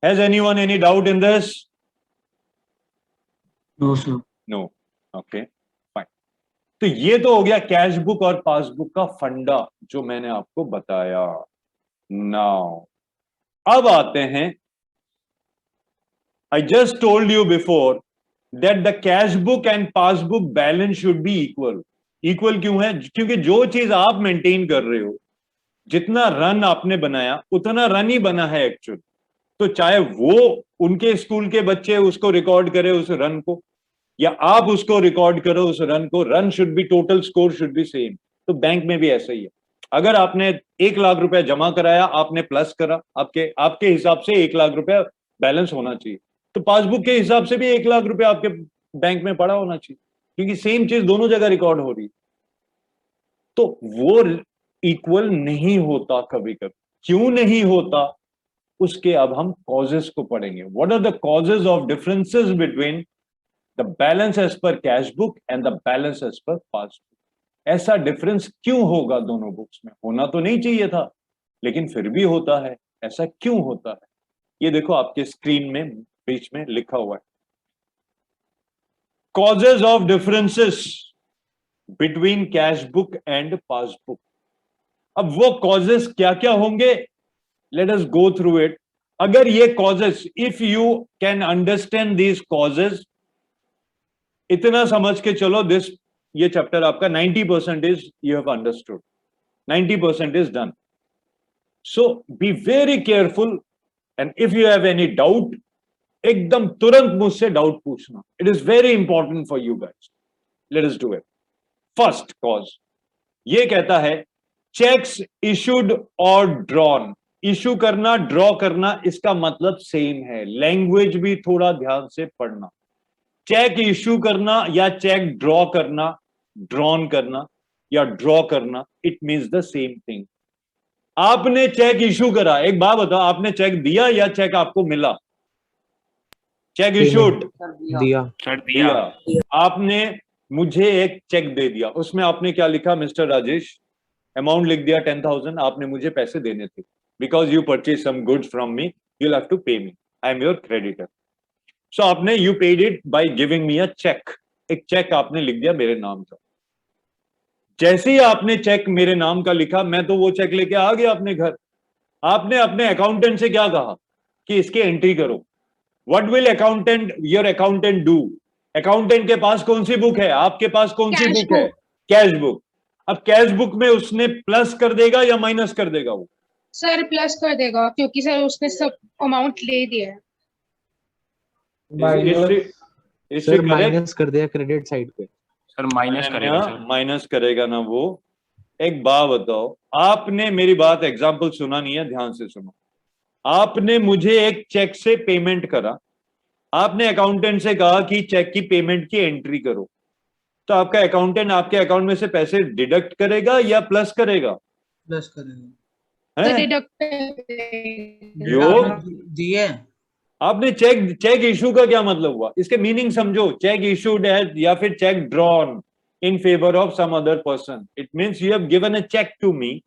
[SPEAKER 1] Has anyone any doubt in this?
[SPEAKER 3] No, sir.
[SPEAKER 1] No. Okay. तो ये तो हो गया कैश बुक और पासबुक का फंडा जो मैंने आपको बताया। नाउ अब आते हैं, I just told you before that the cash book and passbook balance should be equal. Equal क्यों है? क्योंकि जो चीज आप मेंटेन कर रहे हो, जितना रन आपने बनाया उतना रन ही बना है एक्चुअल। तो चाहे वो उनके स्कूल के बच्चे उसको रिकॉर्ड करे उस रन को, या आप उसको रिकॉर्ड करो उस रन को, run should be, total score should be same. तो बैंक में भी ऐसा ही है। अगर आपने 1 लाख रुपया जमा कराया, आपने प्लस करा, आपके हिसाब से 1 लाख रुपया बैलेंस होना चाहिए। तो पासबुक के हिसाब से भी 1 लाख रुपया आपके बैंक में पड़ा होना चाहिए, क्योंकि सेम चीज दोनों जगह रिकॉर्ड हो रही है। तो वो इक्वल नहीं होता कभी कभी। क्यों नहीं होता, उसके अब हम कॉजेस को पढ़ेंगे। What are the causes of differences between the balance as per cash book and the balance as per passbook? ऐसा डिफरेंस क्यों होगा दोनों बुक्स में? होना तो नहीं चाहिए था, लेकिन फिर भी होता है। ऐसा क्यों होता है? ये देखो आपके स्क्रीन में बीच में लिखा हुआ है, causes of differences between cash book and passbook. अब वो कॉजेज क्या क्या होंगे, let us go through it. अगर ये causes, if you can understand these causes, इतना समझ के चलो, दिस ये चैप्टर आपका 90% is you have understood, 90% is done. So be very careful, and if you have any doubt, एकदम तुरंत मुझसे डाउट पूछना। It is very important for you guys. Let us do it. First cause ये कहता है चेक्स इशूड और ड्रॉन। इशू करना, ड्रॉ करना, इसका मतलब सेम है। लैंग्वेज भी थोड़ा ध्यान से पढ़ना। चेक इशू करना या चेक ड्रॉ करना, ड्रॉन करना या ड्रॉ करना, it means the same thing. आपने चेक इशू करा, एक बात बताओ, आपने चेक दिया या चेक आपको मिला? चेक इशूड, दिया। आपने मुझे एक चेक दे दिया, उसमें आपने क्या लिखा मिस्टर राजेश? अमाउंट लिख दिया 10,000, आपने मुझे पैसे देने थे, because you purchase some goods from me, you have to pay me, I am your creditor. So आपने you paid it by giving me a cheque, एक चेक आपने लिख दिया मेरे नाम का। जैसे ही आपने चेक मेरे नाम का लिखा, मैं तो वो चेक लेके आ गया अपने घर। आपने अपने अकाउंटेंट से क्या कहा कि इसकी एंट्री करो। What will accountant, your accountant do? Accountant के पास कौन सी बुक है, आपके पास कौन सी
[SPEAKER 2] Cash
[SPEAKER 1] बुक है?
[SPEAKER 2] book.
[SPEAKER 1] Cash book. अब कैश बुक में उसने प्लस कर देगा या माइनस कर देगा? वो
[SPEAKER 5] सर प्लस कर देगा क्योंकि सर उसने सब अमाउंट ले दिया है।
[SPEAKER 1] इससे
[SPEAKER 6] सर
[SPEAKER 1] करेक्ट
[SPEAKER 6] माइनस कर दिया क्रेडिट साइड पे।
[SPEAKER 4] सर माइनस करेगा सर।
[SPEAKER 1] माइनस करेगा ना वो। एक बात बताओ, आपने मेरी बात एग्जाम्पल सुना नहीं है, ध्यान से सुनो। आपने मुझे एक चेक से पेमेंट करा, आपने अकाउंटेंट से कहा कि चेक की पेमेंट की एंट्री करो, तो आपका अकाउंटेंट आपके अकाउंट में से पैसे डिडक्ट करेगा या प्लस करेगा?
[SPEAKER 3] प्लस करेगा।
[SPEAKER 5] तो
[SPEAKER 1] हैं?
[SPEAKER 5] डिडक्ट
[SPEAKER 1] योग
[SPEAKER 3] दिए।
[SPEAKER 1] आपने चेक इशू का क्या मतलब हुआ? इसके मीनिंग समझो। चेक इशूड है या फिर cheque drawn in favour of some other person, it means you have given a cheque to me.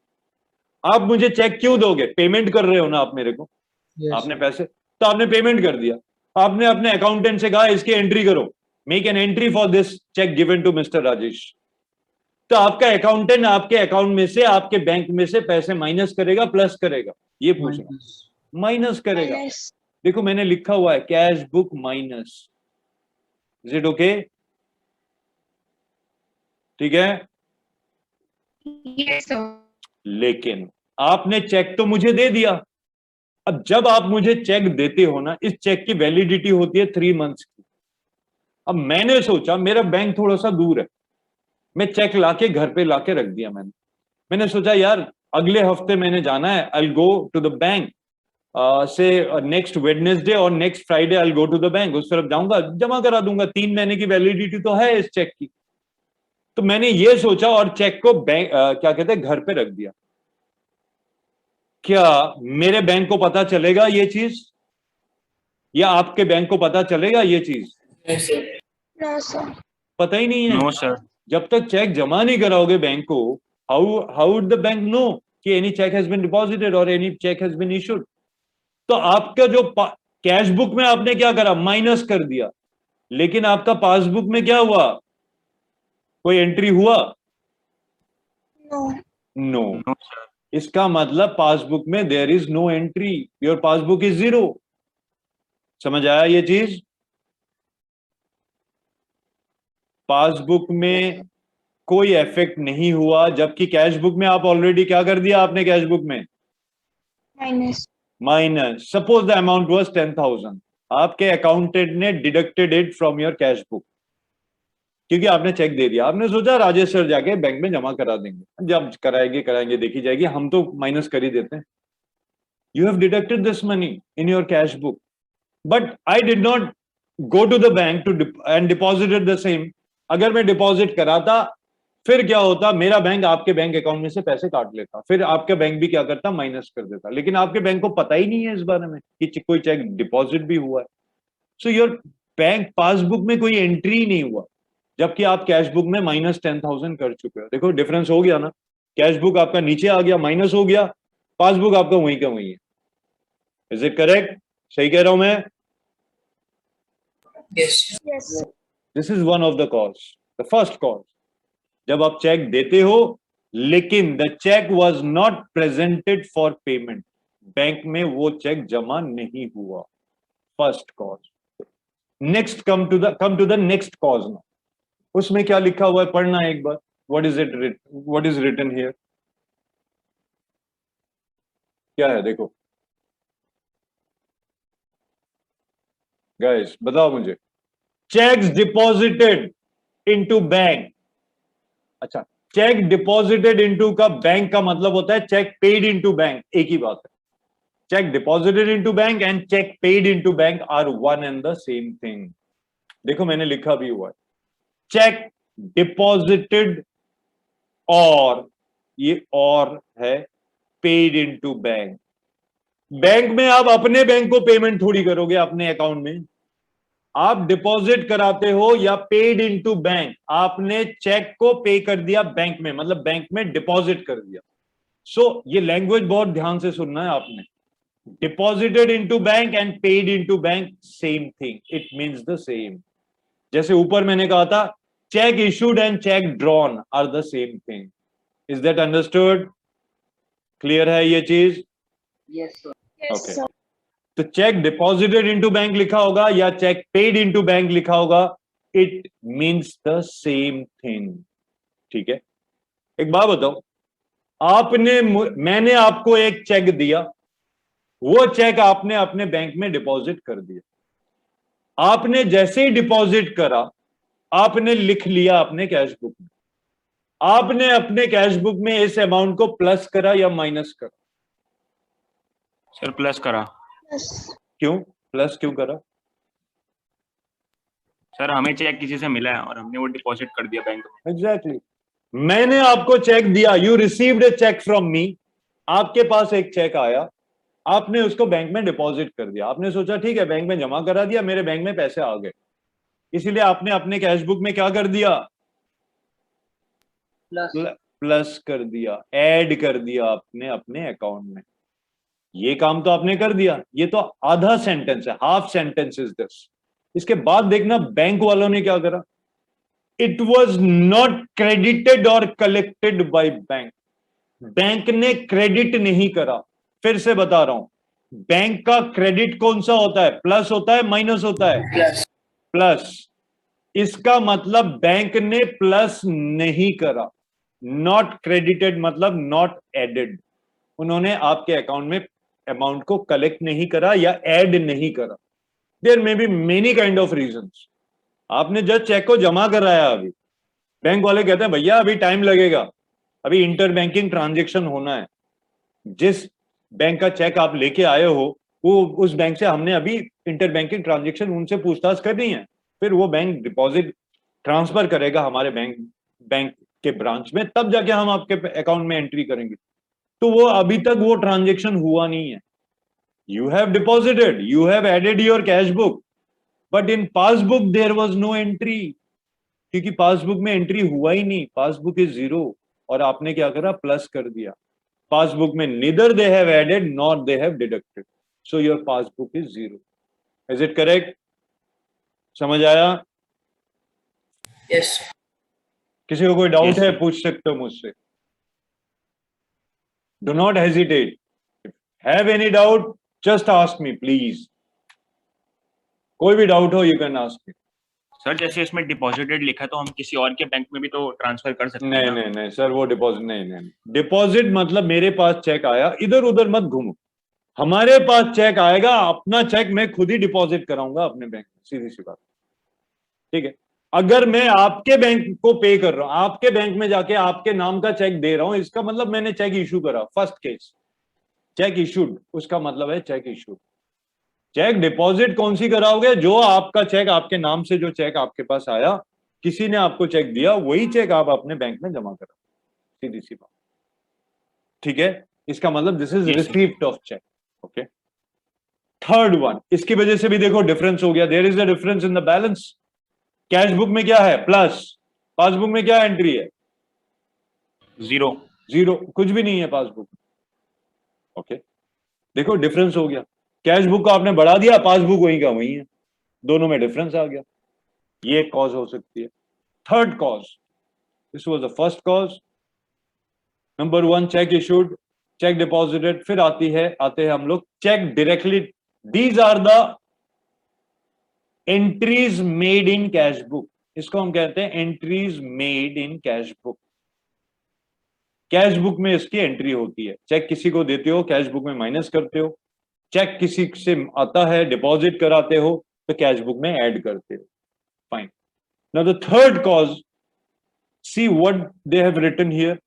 [SPEAKER 1] आप मुझे चेक क्यों दोगे? पेमेंट कर रहे हो ना आप मेरे को, आपने पैसे, तो आपने पेमेंट कर दिया। आपने अपने अकाउंटेंट से कहा इसकी एंट्री करो, make an entry for this cheque given to mister Rajesh. तो आपका अकाउंटेंट आपके अकाउंट में से, आपके बैंक में से पैसे माइनस करेगा प्लस करेगा? ये पूछना। माइनस करेगा।
[SPEAKER 2] Minus.
[SPEAKER 1] देखो मैंने लिखा हुआ है cash book minus, is it okay? ठीक है।
[SPEAKER 5] Yes sir.
[SPEAKER 1] लेकिन आपने चेक तो मुझे दे दिया। अब जब आप मुझे चेक देते हो ना, इस चेक की वैलिडिटी होती है 3 मंथ्स की। अब मैंने सोचा मेरा बैंक थोड़ा सा दूर है, मैं चेक लाके घर पे लाके रख दिया। मैंने सोचा यार अगले हफ्ते मैंने जाना है, I will go to the bank से नेक्स्ट वेडनेसडे और next Friday I will go to the bank, उस तरफ जाऊंगा, जमा करा दूंगा। 3 महीने की वैलिडिटी तो है इस चेक की। तो मैंने ये सोचा और चेक को बैंक क्या कहते हैं घर पे रख दिया। क्या मेरे बैंक को पता चलेगा ये चीज, या आपके बैंक को पता चलेगा ये चीज?
[SPEAKER 2] No, sir.
[SPEAKER 1] पता ही नहीं है।
[SPEAKER 4] No sir.
[SPEAKER 1] जब तक चेक जमा नहीं कराओगे बैंक को, how would the bank know कि any cheque has been deposited और any cheque has been issued? तो आपका जो कैश बुक में आपने क्या करा? माइनस कर दिया। लेकिन आपका पासबुक में क्या हुआ? कोई एंट्री हुआ?
[SPEAKER 2] No.
[SPEAKER 1] नो।
[SPEAKER 4] No sir.
[SPEAKER 1] इसका मतलब पासबुक में there is no entry, your passbook is 0। समझ आया ये चीज? पासबुक में कोई इफेक्ट नहीं हुआ, जबकि कैश बुक में आप ऑलरेडी क्या कर दिया आपने? कैश बुक में
[SPEAKER 2] Minus.
[SPEAKER 1] Minus. Suppose the amount was 10,000, आपके अकाउंटेंट ने deducted it from your cash book, क्योंकि आपने चेक दे दिया। आपने सोचा राजेश सर जाके बैंक में जमा करा देंगे, जब कराएंगे देखी जाएगी, हम तो माइनस कर ही देते हैं। You have deducted this money in your cash book, but I did not go to the bank to and deposited the same. अगर मैं डिपॉजिट कराता फिर क्या होता? मेरा बैंक आपके बैंक अकाउंट में से पैसे काट लेता, फिर आपका बैंक भी क्या करता? माइनस कर देता। लेकिन आपके बैंक को पता ही नहीं है इस बारे में कि कोई चेक डिपॉजिट भी हुआ है। सो योर बैंक पासबुक में कोई एंट्री नहीं हुआ, जबकि आप कैश बुक में -10,000 कर चुके हो। देखो डिफरेंस हो गया ना? कैश बुक आपका नीचे आ गया, माइनस हो गया, पासबुक आपका वहीं का वहीं है। Is it correct? सही कह रहा हूं मैं?
[SPEAKER 2] Yes.
[SPEAKER 1] This is one of the cause, the first cause. जब आप चेक देते हो लेकिन the cheque was not presented for payment, bank में वो चेक जमा नहीं हुआ, first cause. Next come to the next cause now. उसमें क्या लिखा हुआ है? पढ़ना है एक बार। What is written here? क्या है? देखो गाइस बताओ मुझे। Checks deposited into bank. अच्छा, चेक डिपॉजिटेड इनटू का बैंक का मतलब होता है चेक पेड इनटू बैंक, एक ही बात है। Cheque deposited into bank and cheque paid into bank are one and the same thing. देखो मैंने लिखा भी हुआ है, चेक डिपॉजिटेड और, ये और है, पेड इनटू बैंक। बैंक में आप अपने बैंक को पेमेंट थोड़ी करोगे अपने अकाउंट में, आप डिपॉजिट कराते हो या पेड इनटू बैंक, आपने चेक को पे कर दिया बैंक में, मतलब बैंक में डिपॉजिट कर दिया। सो ये लैंग्वेज बहुत ध्यान से सुनना है आपने। Deposited into bank and paid into bank, same thing, it means the same. जैसे ऊपर मैंने कहा था, cheque issued and cheque drawn are the same thing. Is that understood? Clear है ये चीज?
[SPEAKER 3] Yes sir.
[SPEAKER 2] Yes,
[SPEAKER 1] Okay.
[SPEAKER 2] sir.
[SPEAKER 1] तो चेक डिपॉजिटेड इनटू बैंक लिखा होगा या चेक पेड इनटू बैंक लिखा होगा, it means the same thing. ठीक है, एक बात बताओ, मैंने आपको एक चेक दिया, वो चेक आपने अपने बैंक में डिपॉजिट कर दिया। आपने जैसे ही डिपॉजिट करा, आपने लिख लिया अपने कैश बुक में। आपने अपने कैश बुक में इस अमाउंट को प्लस करा या माइनस करा?
[SPEAKER 4] सर प्लस करा।
[SPEAKER 2] Yes.
[SPEAKER 1] क्यों प्लस क्यों करा?
[SPEAKER 4] सर हमें चेक किसी से मिला है और हमने वो डिपॉजिट कर दिया बैंक में।
[SPEAKER 1] एग्जैक्टली मैंने आपको चेक दिया, you received a cheque from me, आपके पास एक चेक आया, आपने उसको बैंक में डिपॉजिट कर दिया। आपने सोचा ठीक है बैंक में जमा करा दिया, मेरे बैंक में पैसे आ गए, इसीलिए आपने अपने कैश बुक में क्या कर दिया? प्लस कर दिया, ऐड कर दिया आपने अपने अकाउंट में। ये काम तो आपने कर दिया, ये तो आधा सेंटेंस है, हाफ सेंटेंस इज दिस। इसके बाद देखना बैंक वालों ने क्या करा। इट वॉज नॉट क्रेडिटेड और कलेक्टेड बाय बैंक। बैंक ने क्रेडिट नहीं करा। फिर से बता रहा हूं, बैंक का क्रेडिट कौन सा होता है? प्लस होता है, माइनस होता है?
[SPEAKER 3] प्लस।
[SPEAKER 1] प्लस। इसका मतलब बैंक ने प्लस नहीं करा। नॉट क्रेडिटेड मतलब नॉट एडेड। उन्होंने आपके अकाउंट में अमाउंट को कलेक्ट नहीं करा या ऐड नहीं करा। There may be many kind of reasons. आपने जब चेक को जमा कराया, अभी बैंक वाले कहते हैं भैया अभी टाइम लगेगा, अभी इंटर बैंकिंग ट्रांजेक्शन होना है। जिस बैंक का चेक आप लेके आए हो, वो उस बैंक से हमने अभी इंटर बैंकिंग ट्रांजेक्शन उनसे पूछताछ करनी है, फिर वो बैंक डिपॉजिट ट्रांसफर करेगा हमारे बैंक के ब्रांच में, तब जाके हम आपके अकाउंट में एंट्री करेंगे। तो वो अभी तक वो ट्रांजेक्शन हुआ नहीं है। You have deposited, you have added your cash book, but in passbook there was no entry, क्योंकि पासबुक में एंट्री हुआ ही नहीं। पासबुक इज जीरो और आपने क्या करा? प्लस कर दिया। पासबुक में neither they have added nor they have deducted, so your passbook is zero. Is it correct? समझ आया?
[SPEAKER 3] यस।
[SPEAKER 1] किसी को कोई डाउट
[SPEAKER 4] Yes,
[SPEAKER 1] है
[SPEAKER 4] sir.
[SPEAKER 1] पूछ सकते हो मुझसे। Do not hesitate. If have any doubt, just ask me, please. कोई भी डाउट हो, you can ask me.
[SPEAKER 4] Sir जैसे इसमें डिपॉजिटेड लिखा है तो हम किसी और के बैंक में भी तो ट्रांसफर कर सकते हैं
[SPEAKER 1] नहीं
[SPEAKER 4] ना?
[SPEAKER 1] नहीं नहीं सर, वो डिपॉजिट नहीं। डिपॉजिट मतलब मेरे पास चेक आया, इधर उधर मत घूमो। हमारे पास चेक आएगा, अपना चेक मैं खुद ही डिपॉजिट कराऊंगा अपने बैंक में, सीधी सी बात। ठीक है, अगर मैं आपके बैंक को पे कर रहा हूं, आपके बैंक में जाके आपके नाम का चेक दे रहा हूं, इसका मतलब मैंने चेक इशू करा। फर्स्ट केस चेक इशूड, उसका मतलब है चेक इशूड। चेक डिपॉजिट कौन सी कराओगे? जो आपका चेक, आपके नाम से जो चेक आपके पास आया, किसी ने आपको चेक दिया, वही चेक आप अपने बैंक में जमा करो, सीधी सी बात। ठीक है, इसका मतलब this is receipt of cheque. Okay, third one, इसकी वजह से भी देखो डिफरेंस हो गया। There is a difference in the balance. Cash book में क्या है? प्लस। पासबुक में क्या एंट्री है?
[SPEAKER 4] जीरो।
[SPEAKER 1] जीरो, कुछ भी नहीं है पासबुक। ओके, देखो डिफरेंस हो गया। कैश बुक को आपने बढ़ा दिया, पासबुक वहीं का वहीं है, दोनों में डिफरेंस आ गया। ये एक कॉज हो सकती है। Third cause, this was the first cause. Number one, cheque issued, cheque deposited. फिर आते हैं हम लोग cheque directly. These are the entries made in cash book. इसको हम कहते हैं entries made in cash book. Cash book में इसकी एंट्री होती है। चेक किसी को देते हो, कैश बुक में माइनस करते हो। चेक किसी से आता है, डिपॉजिट कराते हो, तो कैश बुक में ऐड करते हो। Fine. Now the third cause, see what they have written here,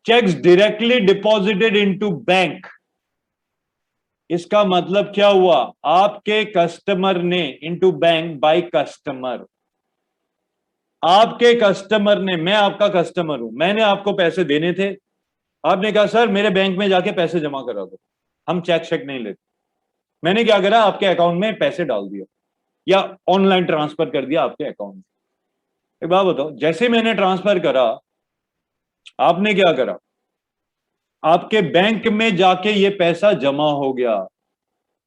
[SPEAKER 1] cheques directly deposited into bank. इसका मतलब क्या हुआ? आपके कस्टमर ने, इनटू बैंक बाय कस्टमर, आपके कस्टमर ने, मैं आपका कस्टमर हूं, मैंने आपको पैसे देने थे, आपने कहा सर मेरे बैंक में जाके पैसे जमा करा दो, हम चेक नहीं लेते। मैंने क्या करा? आपके अकाउंट में पैसे डाल दिया। या ऑनलाइन ट्रांसफर कर दिया आपके अकाउंट में। एक बात बताओ, जैसे मैंने ट्रांसफर करा, आपने क्या करा, आपके बैंक में जाके ये पैसा जमा हो गया,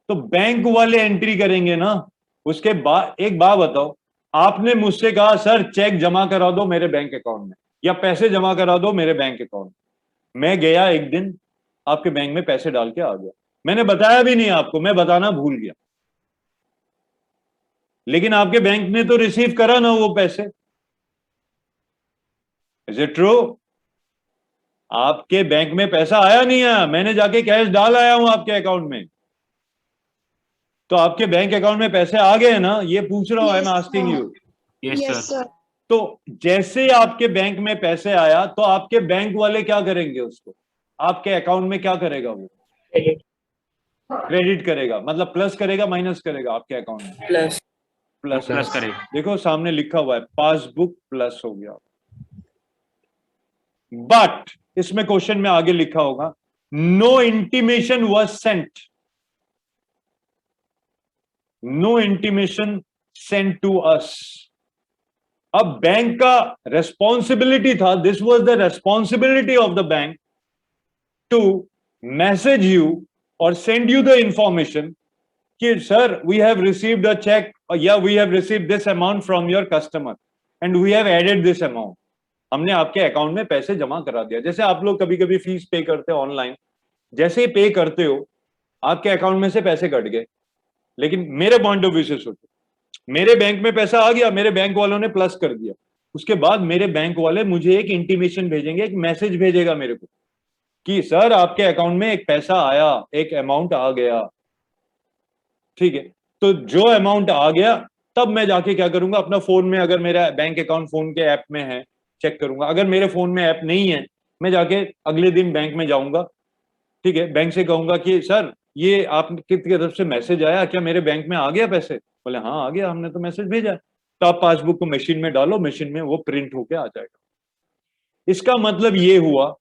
[SPEAKER 1] तो बैंक वाले एंट्री करेंगे ना। उसके बाद एक बात बताओ, आपने मुझसे कहा सर चेक जमा करा दो मेरे बैंक अकाउंट में, या पैसे जमा करा दो मेरे बैंक अकाउंट में। मैं गया एक दिन आपके बैंक में पैसे डाल के आ गया, मैंने बताया भी नहीं आपको, मैं बताना भूल गया, लेकिन आपके बैंक ने तो रिसीव करा ना वो पैसे। Is it true? आपके बैंक में पैसा आया नहीं आया, मैंने जाके कैश डाल आया हूं आपके अकाउंट में, तो आपके बैंक अकाउंट में पैसे आ गए ना, ये पूछ रहा हूं, I am asking you.
[SPEAKER 4] Yes
[SPEAKER 2] yes
[SPEAKER 4] sir.
[SPEAKER 2] Sir.
[SPEAKER 1] तो जैसे ही आपके बैंक में पैसे आया, तो आपके बैंक वाले क्या करेंगे, उसको आपके अकाउंट में क्या करेगा, वो क्रेडिट करेगा, मतलब प्लस करेगा माइनस करेगा आपके अकाउंट में?
[SPEAKER 7] प्लस
[SPEAKER 1] प्लस
[SPEAKER 4] प्लस करेगा।
[SPEAKER 1] देखो सामने लिखा हुआ है पासबुक प्लस हो गया। बट इसमें क्वेश्चन में आगे लिखा होगा no intimation was sent, no intimation sent to us. अब बैंक का रेस्पॉन्सिबिलिटी था, this was the responsibility of the bank to message you और सेंड यू द इंफॉर्मेशन कि sir we have received a cheque या we have received this amount from your customer and we have added this amount. हमने आपके अकाउंट में पैसे जमा करा दिया। जैसे आप लोग कभी कभी फीस पे करते हो ऑनलाइन, जैसे ही पे करते हो आपके अकाउंट में से पैसे कट गए, लेकिन मेरे पॉइंट ऑफ व्यू से सोचो, मेरे बैंक में पैसा आ गया, मेरे बैंक वालों ने प्लस कर दिया, उसके बाद मेरे बैंक वाले मुझे एक इंटीमेशन भेजेंगे, एक मैसेज भेजेगा मेरे को कि सर आपके अकाउंट में एक पैसा आया, एक अमाउंट आ गया, ठीक है। तो जो अमाउंट आ गया तब मैं जाके क्या करूंगा, अपना फोन में, अगर मेरा बैंक अकाउंट फोन के ऐप में है चेक करूंगा, अगर मेरे फोन में ऐप नहीं है मैं जाके अगले दिन बैंक में जाऊंगा, ठीक है, बैंक से कहूंगा कि सर ये आपकी तरफ से मैसेज आया, क्या मेरे बैंक में आ गया पैसे? बोले हाँ आ गया, हमने तो मैसेज भेजा। तो आप पासबुक को मशीन में डालो, मशीन में वो प्रिंट होके आ जाएगा। इसका मतलब ये हुआ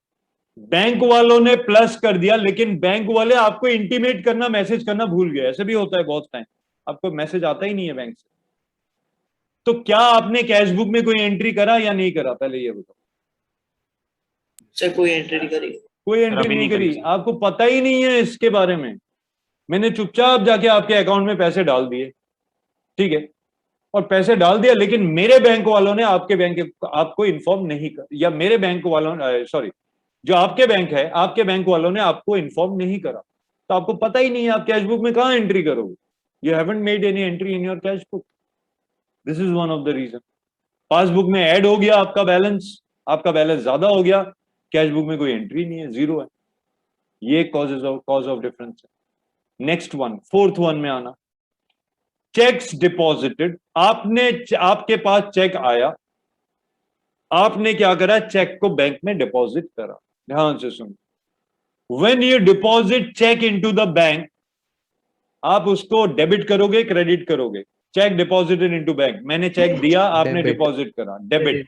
[SPEAKER 1] बैंक वालों ने प्लस कर दिया, लेकिन बैंक वाले आपको इंटीमेट करना, मैसेज करना भूल गए। ऐसे भी होता है बहुत टाइम, आपको मैसेज आता ही नहीं है बैंक से। तो क्या आपने कैश बुक में कोई एंट्री करा या नहीं करा, पहले ये बताओ।
[SPEAKER 7] से कोई एंट्री नहीं करी।
[SPEAKER 1] कोई एंट्री नहीं करी, आपको पता ही नहीं है इसके बारे में। मैंने चुपचाप जाके आपके अकाउंट में पैसे डाल दिए, ठीक है, और पैसे डाल दिया, लेकिन मेरे बैंक वालों ने आपके बैंक आपको इन्फॉर्म नहीं कर, या मेरे बैंक वालों सॉरी जो आपके बैंक है, आपके बैंक वालों ने आपको इन्फॉर्म नहीं करा, तो आपको पता ही नहीं है आप कैश बुक में कहां एंट्री करोगे। You haven't made any entry in your cash book. This is one of the reason. Passbook में ऐड हो गया आपका बैलेंस, आपका बैलेंस ज्यादा हो गया, कैश बुक में कोई एंट्री नहीं है, जीरो है। ये कॉज ऑफ डिफरेंस है। नेक्स्ट वन, फोर्थ वन में आना, चेक्स डिपॉजिटेड। आपके पास चेक आया, आपने क्या करा, चेक को बैंक में डिपॉजिट करा। ध्यान से सुनो, when you deposit cheque into the bank, आप उसको डेबिट करोगे क्रेडिट करोगे? चेक डिपॉजिटेड इनटू बैंक, मैंने चेक दिया, आपने
[SPEAKER 6] Debit.
[SPEAKER 1] डिपॉजिट करा, डेबिट।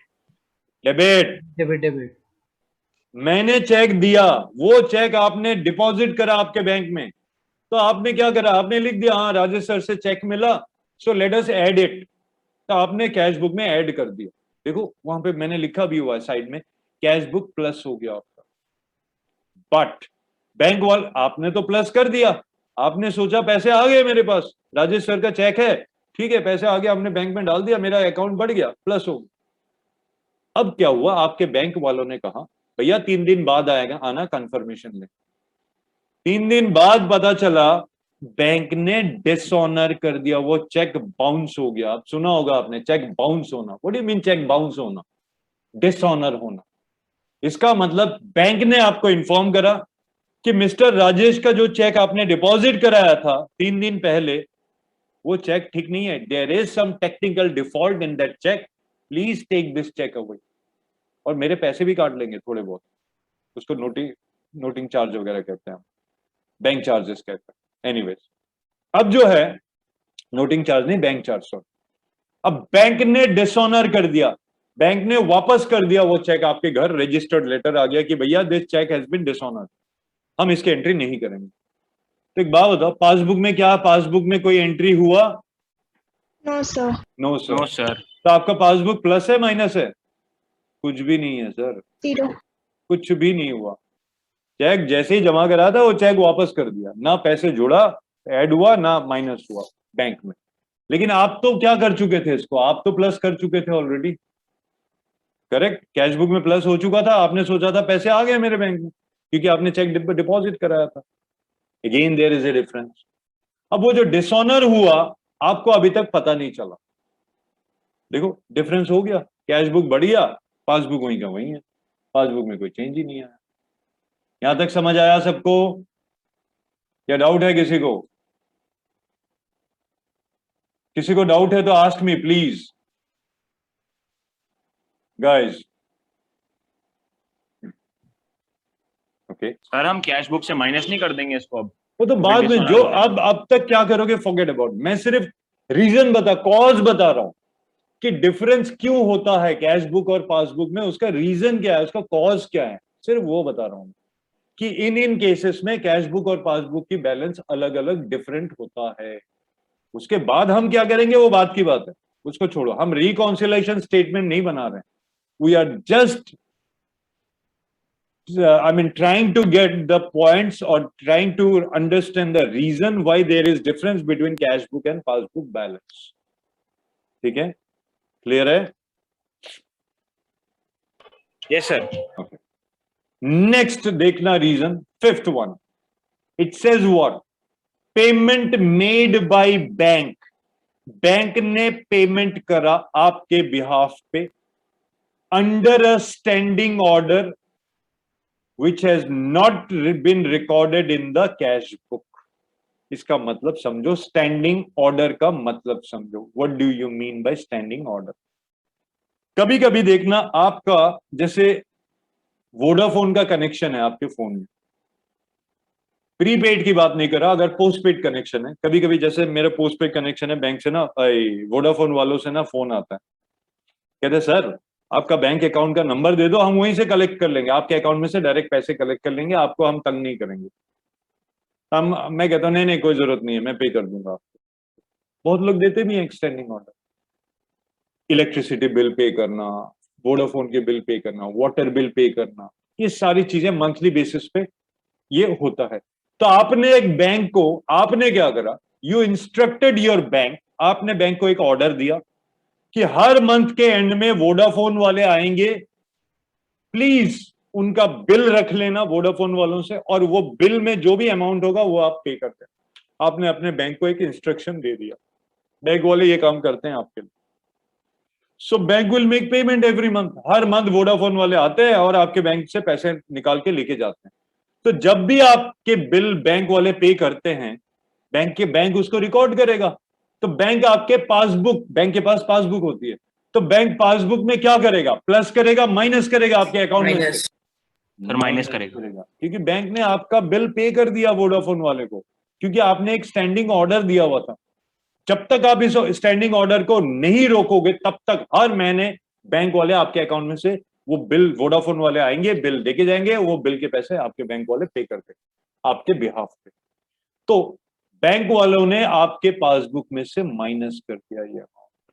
[SPEAKER 1] डेबिट।
[SPEAKER 3] डेबिट डेबिट
[SPEAKER 1] मैंने चेक दिया, वो चेक आपने डिपॉजिट करा आपके बैंक में, तो आपने क्या करा, आपने लिख दिया हाँ राजेश सर से चेक मिला, so let us add it, तो आपने कैश बुक में ऐड कर दिया। देखो वहां पे मैंने लिखा भी हुआ है साइड में, कैश बुक प्लस हो गया आपका। बट बैंक वाले, आपने तो प्लस कर दिया, आपने सोचा पैसे आ गए मेरे पास, राजेश सर का चेक है, ठीक है, पैसे आ गए, आपने बैंक में डाल दिया, मेरा अकाउंट बढ़ गया, प्लस हो गया। अब क्या हुआ, आपके बैंक वालों ने कहा भैया 3 दिन बाद आएगा, आना कंफर्मेशन ले। 3 दिन बाद पता चला बैंक ने डिसऑनर कर दिया, वो चेक बाउंस हो गया। आप सुना होगा आपने, चेक बाउंस होना। What do you mean cheque bounce होना? डिसऑनर होना। इसका मतलब बैंक ने आपको इन्फॉर्म करा कि मिस्टर राजेश का जो चेक आपने डिपॉजिट कराया था 3 दिन पहले, वो चेक ठीक नहीं है, there is some technical default in that cheque, please take this cheque away. और मेरे पैसे भी काट लेंगे थोड़े बहुत, उसको नोटिंग चार्ज वगैरह कहते हैं, बैंक चार्जेस कहते हैं। एनीवेज, अब जो है नोटिंग चार्ज नहीं, बैंक चार्ज। सॉरी, अब बैंक ने डिसऑनर कर दिया, बैंक ने वापस कर दिया वो चेक आपके घर, रजिस्टर्ड लेटर आ गया कि भैया this cheque has been dishonoured, हम इसके एंट्री नहीं करेंगे। तो एक बात बताओ, पासबुक में क्या, पासबुक में कोई एंट्री हुआ?
[SPEAKER 2] No sir.
[SPEAKER 1] No sir.
[SPEAKER 4] No sir.
[SPEAKER 1] तो आपका पासबुक प्लस है माइनस है? कुछ भी नहीं है सर,
[SPEAKER 2] 0।
[SPEAKER 1] कुछ भी नहीं हुआ। चेक जैसे ही जमा करा था वो चेक वापस कर दिया, ना पैसे जुड़ा, ऐड हुआ, ना माइनस हुआ बैंक में। लेकिन आप तो क्या कर चुके थे इसको, आप तो प्लस कर चुके थे ऑलरेडी। करेक्ट, कैश बुक में प्लस हो चुका था, आपने सोचा था पैसे आ गए मेरे बैंक में क्योंकि आपने चेक डिपॉजिट कराया था। Again there is a difference. अब वो जो डिसऑनर हुआ आपको अभी तक पता नहीं चला। देखो डिफरेंस हो गया, कैश बुक बढ़िया, पासबुक वहीं का वहीं है, पासबुक में कोई चेंज ही नहीं आया। यहां तक समझ आया सबको? क्या डाउट है किसी को? किसी को डाउट है तो ask me please guys. Okay,
[SPEAKER 4] sir हम कैश बुक से माइनस नहीं कर देंगे इसको अब?
[SPEAKER 1] वो तो बाद में, जो अब तक क्या करोगे फॉरगेट अबाउट। मैं सिर्फ रीजन कॉज बता रहा हूं कि डिफरेंस क्यों होता है कैश बुक और पासबुक में, उसका रीजन क्या है, उसका कॉज क्या है, सिर्फ वो बता रहा हूं कि इन केसेस में कैश बुक और पासबुक की बैलेंस अलग अलग डिफरेंट होता है। उसके बाद हम क्या करेंगे वो बात की बात है, उसको छोड़ो। हम रिकॉन्सिलेशन स्टेटमेंट नहीं बना रहे, we are just trying to get the points or trying to understand the reason why there is difference between cash book and passbook balance. ठीक है, क्लियर है?
[SPEAKER 4] Yes sir.
[SPEAKER 1] नेक्स्ट देखना reason, fifth one, it says what? Payment made by bank. Bank ने पेमेंट करा आपके बिहाफ पे under a standing order which has not been recorded in the cash book. इसका मतलब समझो, स्टैंडिंग ऑर्डर का मतलब समझो। What do you mean bye standing order? कभी कभी देखना, आपका जैसे वोडाफोन का कनेक्शन है आपके फोन में, प्रीपेड की बात नहीं कर रहा, अगर पोस्टपेड कनेक्शन है, कभी कभी जैसे मेरा पोस्टपेड कनेक्शन है बैंक से ना, वोडाफोन वालों से ना फोन आता है, कहते सर आपका बैंक अकाउंट का नंबर दे दो, हम वहीं से कलेक्ट कर लेंगे, आपके अकाउंट में से डायरेक्ट पैसे कलेक्ट कर लेंगे, आपको हम तंग नहीं करेंगे। मैं कहता हूं नहीं नहीं कोई जरूरत नहीं है, मैं पे कर दूंगा आपको। बहुत लोग देते भी हैं extending order. Electricity bill pay करना, वोडाफोन के बिल पे करना, वाटर बिल पे करना, ये सारी चीजें मंथली बेसिस पे ये होता है। तो आपने एक बैंक को, आपने क्या करा, यू इंस्ट्रक्टेड योर बैंक, आपने बैंक को एक ऑर्डर दिया कि हर मंथ के एंड में वोडाफोन वाले आएंगे, प्लीज उनका बिल रख लेना वोडाफोन वालों से, और वो बिल में जो भी अमाउंट होगा वो आप पे करते हैं। आपने अपने बैंक को एक इंस्ट्रक्शन दे दिया, बैंक वाले ये काम करते हैं आपके लिए। So bank will make payment every month, her month Vodafone वाले आते हैं और आपके बैंक से पैसे निकाल के लेके जाते हैं। तो जब भी आपके बिल बैंक वाले पे करते हैं, बैंक उसको रिकॉर्ड करेगा। तो बैंक आपके पासबुक, बैंक के पास पासबुक होती है, तो बैंक पासबुक में क्या करेगा, प्लस करेगा माइनस करेगा आपके अकाउंट में?
[SPEAKER 7] माइनस।
[SPEAKER 4] सर माइनस करेगा,
[SPEAKER 1] क्योंकि बैंक ने आपका बिल पे कर दिया वोडाफोन वाले को, क्योंकि आपने एक स्टैंडिंग ऑर्डर दिया हुआ था। जब तक आप इस स्टैंडिंग ऑर्डर को नहीं रोकोगे तब तक हर महीने बैंक वाले आपके अकाउंट में से वो बिल, वोडाफोन वाले आएंगे, बिल देके जाएंगे, वो बिल के पैसे आपके बैंक वाले पे करते आपके बिहाफ पे। तो बैंक वालों ने आपके पासबुक में से माइनस कर दिया ये अमाउंट।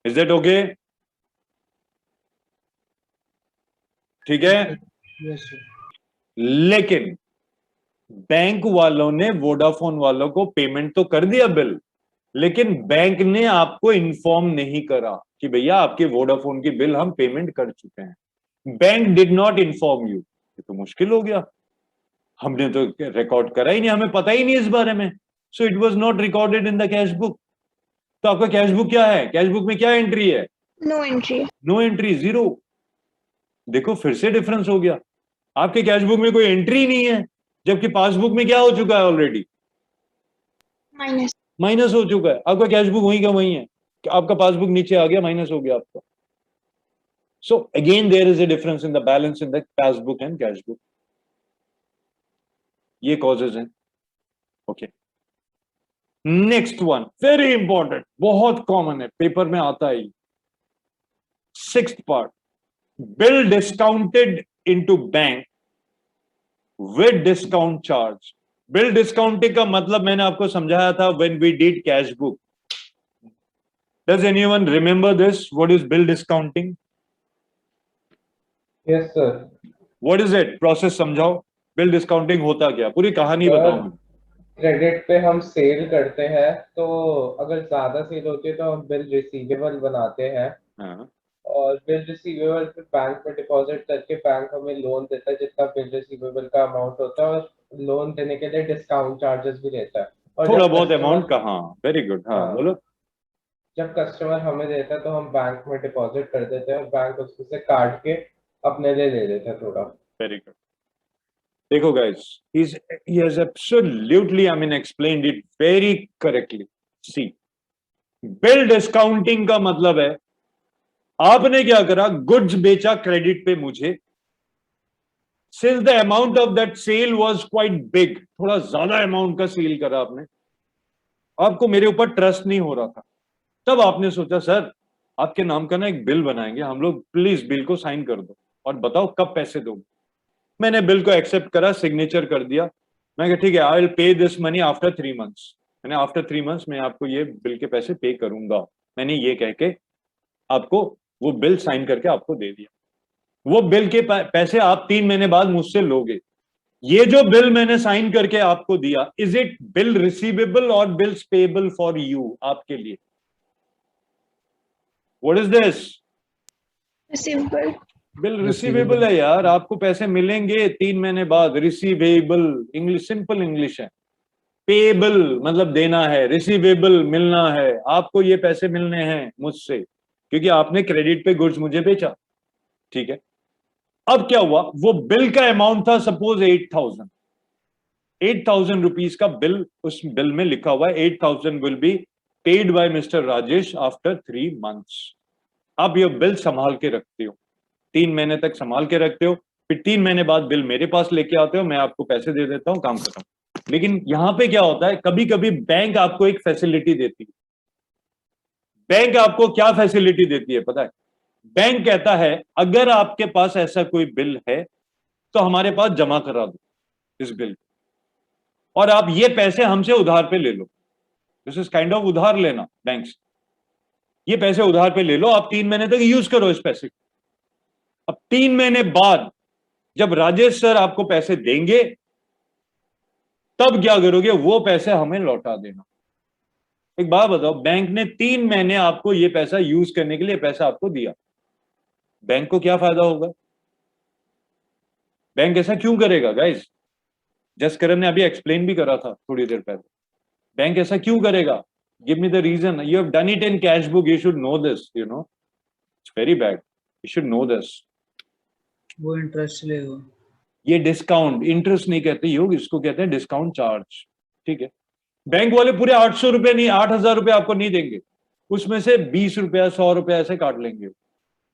[SPEAKER 1] Is that okay? ठीक है।
[SPEAKER 3] Yes sir.
[SPEAKER 1] लेकिन बैंक वालों ने वोडाफोन वालों को पेमेंट तो कर दिया बिल, लेकिन बैंक ने आपको इन्फॉर्म नहीं करा कि भैया आपके वोडाफोन की बिल हम पेमेंट कर चुके हैं। Bank did not inform you. ये तो मुश्किल हो गया, हमने तो रिकॉर्ड करा ही नहीं, हमें पता ही नहीं इस बारे में। So it was not recorded in the cash book. तो आपका कैश बुक क्या है, कैश बुक में क्या एंट्री है?
[SPEAKER 2] No entry.
[SPEAKER 1] No entry, zero. देखो फिर से डिफरेंस हो गया, आपके कैश बुक में कोई एंट्री नहीं है, जबकि पासबुक में क्या हो चुका है ऑलरेडी,
[SPEAKER 2] माइनस।
[SPEAKER 1] माइनस हो चुका है। आपका कैश बुक वहीं का वहीं है, आपका पासबुक नीचे आ गया, माइनस हो गया आपका। So again there is a difference in the balance in the passbook and cash book. ये कॉजेज हैं। Okay, next one very important, बहुत कॉमन है, पेपर में आता है। Sixth part, bill discounted into bank with discount charge. Bill discounting का मतलब मैंने आपको समझाया था when we did cash book. Does anyone remember this? What is bill discounting?
[SPEAKER 8] Yes sir.
[SPEAKER 1] What is it? Process समझाओ। बिल डिस्काउंटिंग होता क्या, पूरी कहानी बताओ मुझे।
[SPEAKER 8] क्रेडिट पे हम सेल करते हैं, तो अगर ज्यादा सेल होती है तो हम बिल रिसीवेबल बनाते हैं,
[SPEAKER 1] हाँ,
[SPEAKER 8] और बिल रिसीवेबल पे बैंक में डिपॉजिट करके बैंक हमें लोन देता है जितना बिल रिसीवेबल का अमाउंट होता है, और लोन देने के लिए डिस्काउंट चार्जेस भी लेता है। और
[SPEAKER 1] थोड़ा
[SPEAKER 8] जब
[SPEAKER 1] बहुत
[SPEAKER 8] customer-
[SPEAKER 1] अमाउंट का, हाँ, वेरी गुड, हाँ
[SPEAKER 8] हाँ।
[SPEAKER 1] बोलो।
[SPEAKER 8] जब कस्टमर हमें देता है तो हम बैंक में डिपॉजिट कर देते हैं, और बैंक उससे काट के अपने लिए ले लेता है थोड़ा।
[SPEAKER 1] Very good. देखो guys, he has absolutely, I mean, explained it very correctly. See, bill discounting का मतलब है आपने क्या करा, गुड्स बेचा क्रेडिट पे मुझे, since the amount of that sale was quite big, थोड़ा ज्यादा अमाउंट का सेल करा आपने, आपको मेरे ऊपर ट्रस्ट नहीं हो रहा था, तब आपने सोचा सर आपके नाम का ना एक बिल बनाएंगे हम लोग, प्लीज बिल को साइन कर दो और बताओ कब पैसे दोगे। मैंने बिल को एक्सेप्ट करा, सिग्नेचर कर दिया, मैं कहा ठीक है, I will pay this money after 3 months। मैंने आफ्टर 3 months मैं आपको ये बिल के पैसे पे करूंगा, मैंने ये कह के आपको वो बिल साइन करके आपको दे दिया। वो बिल के पैसे आप 3 महीने बाद मुझसे लोगे। ये जो बिल मैंने साइन करके आपको दिया, इज इट बिल रिसीवेबल और बिल्स पेएबल फॉर यू, आपके लिए? What is this?
[SPEAKER 2] Receivable.
[SPEAKER 1] Bill receivable है यार, आपको पैसे मिलेंगे 3 महीने बाद। रिसीवेबल इंग्लिश, सिंपल इंग्लिश है। पेएबल मतलब देना है, रिसीवेबल मिलना है, आपको ये पैसे मिलने हैं मुझसे क्योंकि आपने क्रेडिट पे गुड्स मुझे बेचा, ठीक है। अब क्या हुआ, वो बिल का अमाउंट था सपोज 8,000 रुपीज का बिल, उस बिल में लिखा हुआ है 8,000 will be paid by mister Rajesh after 3 months। आप ये बिल संभाल के रखते हो, 3 महीने तक संभाल के रखते हो, फिर 3 महीने बाद बिल मेरे पास लेके आते हो, मैं आपको पैसे दे देता हूं, काम खत्म। लेकिन यहां पे क्या होता है, कभी कभी बैंक आपको एक फैसिलिटी देती है। बैंक आपको क्या फैसिलिटी देती है पता है? बैंक कहता है अगर आपके पास ऐसा कोई बिल है तो हमारे पास जमा करा दो इस बिल को, और आप ये पैसे हमसे उधार पे ले लो। दिस इज काइंड ऑफ उधार लेना बैंक से। ये पैसे उधार पे ले लो, आप 3 महीने तक यूज करो इस पैसे को। अब 3 महीने बाद जब राजेश सर आपको पैसे देंगे तब क्या करोगे, वो पैसे हमें लौटा देना। एक बात बताओ, बैंक ने 3 महीने आपको ये पैसा यूज करने के लिए पैसा आपको दिया, बैंक को क्या फायदा होगा? बैंक ऐसा क्यों करेगा गाइस? जसकरण ने अभी एक्सप्लेन भी करा था थोड़ी देर पहले। बैंक ऐसा क्यों करेगा? Give me the reason. You have done it in cash book, you should know this, you know it's very bad, you should know this.
[SPEAKER 3] वो इंटरेस्ट लेगा।
[SPEAKER 1] ये डिस्काउंट, इंटरेस्ट नहीं कहते योग, इसको कहते हैं डिस्काउंट चार्ज, ठीक है। बैंक वाले पूरे 800 रुपए नहीं, 8,000 रुपए आपको नहीं देंगे, उसमें से 20 रुपया 100 रुपया ऐसे काट लेंगे।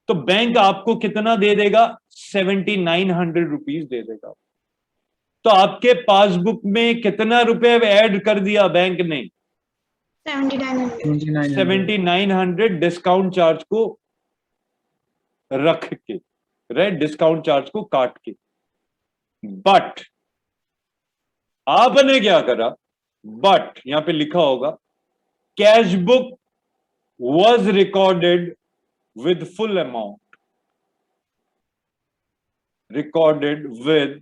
[SPEAKER 1] तो बैंक आपको कितना दे देगा? 7,900 रुपीज दे देगा। तो आपके पासबुक में कितना रुपए ऐड कर दिया बैंक ने?
[SPEAKER 2] 7,900.
[SPEAKER 1] 7,900 डिस्काउंट चार्ज को रख के, राइट, डिस्काउंट चार्ज को काट के। बट आपने क्या करा, बट यहां पे लिखा होगा cash book was recorded with full amount, recorded with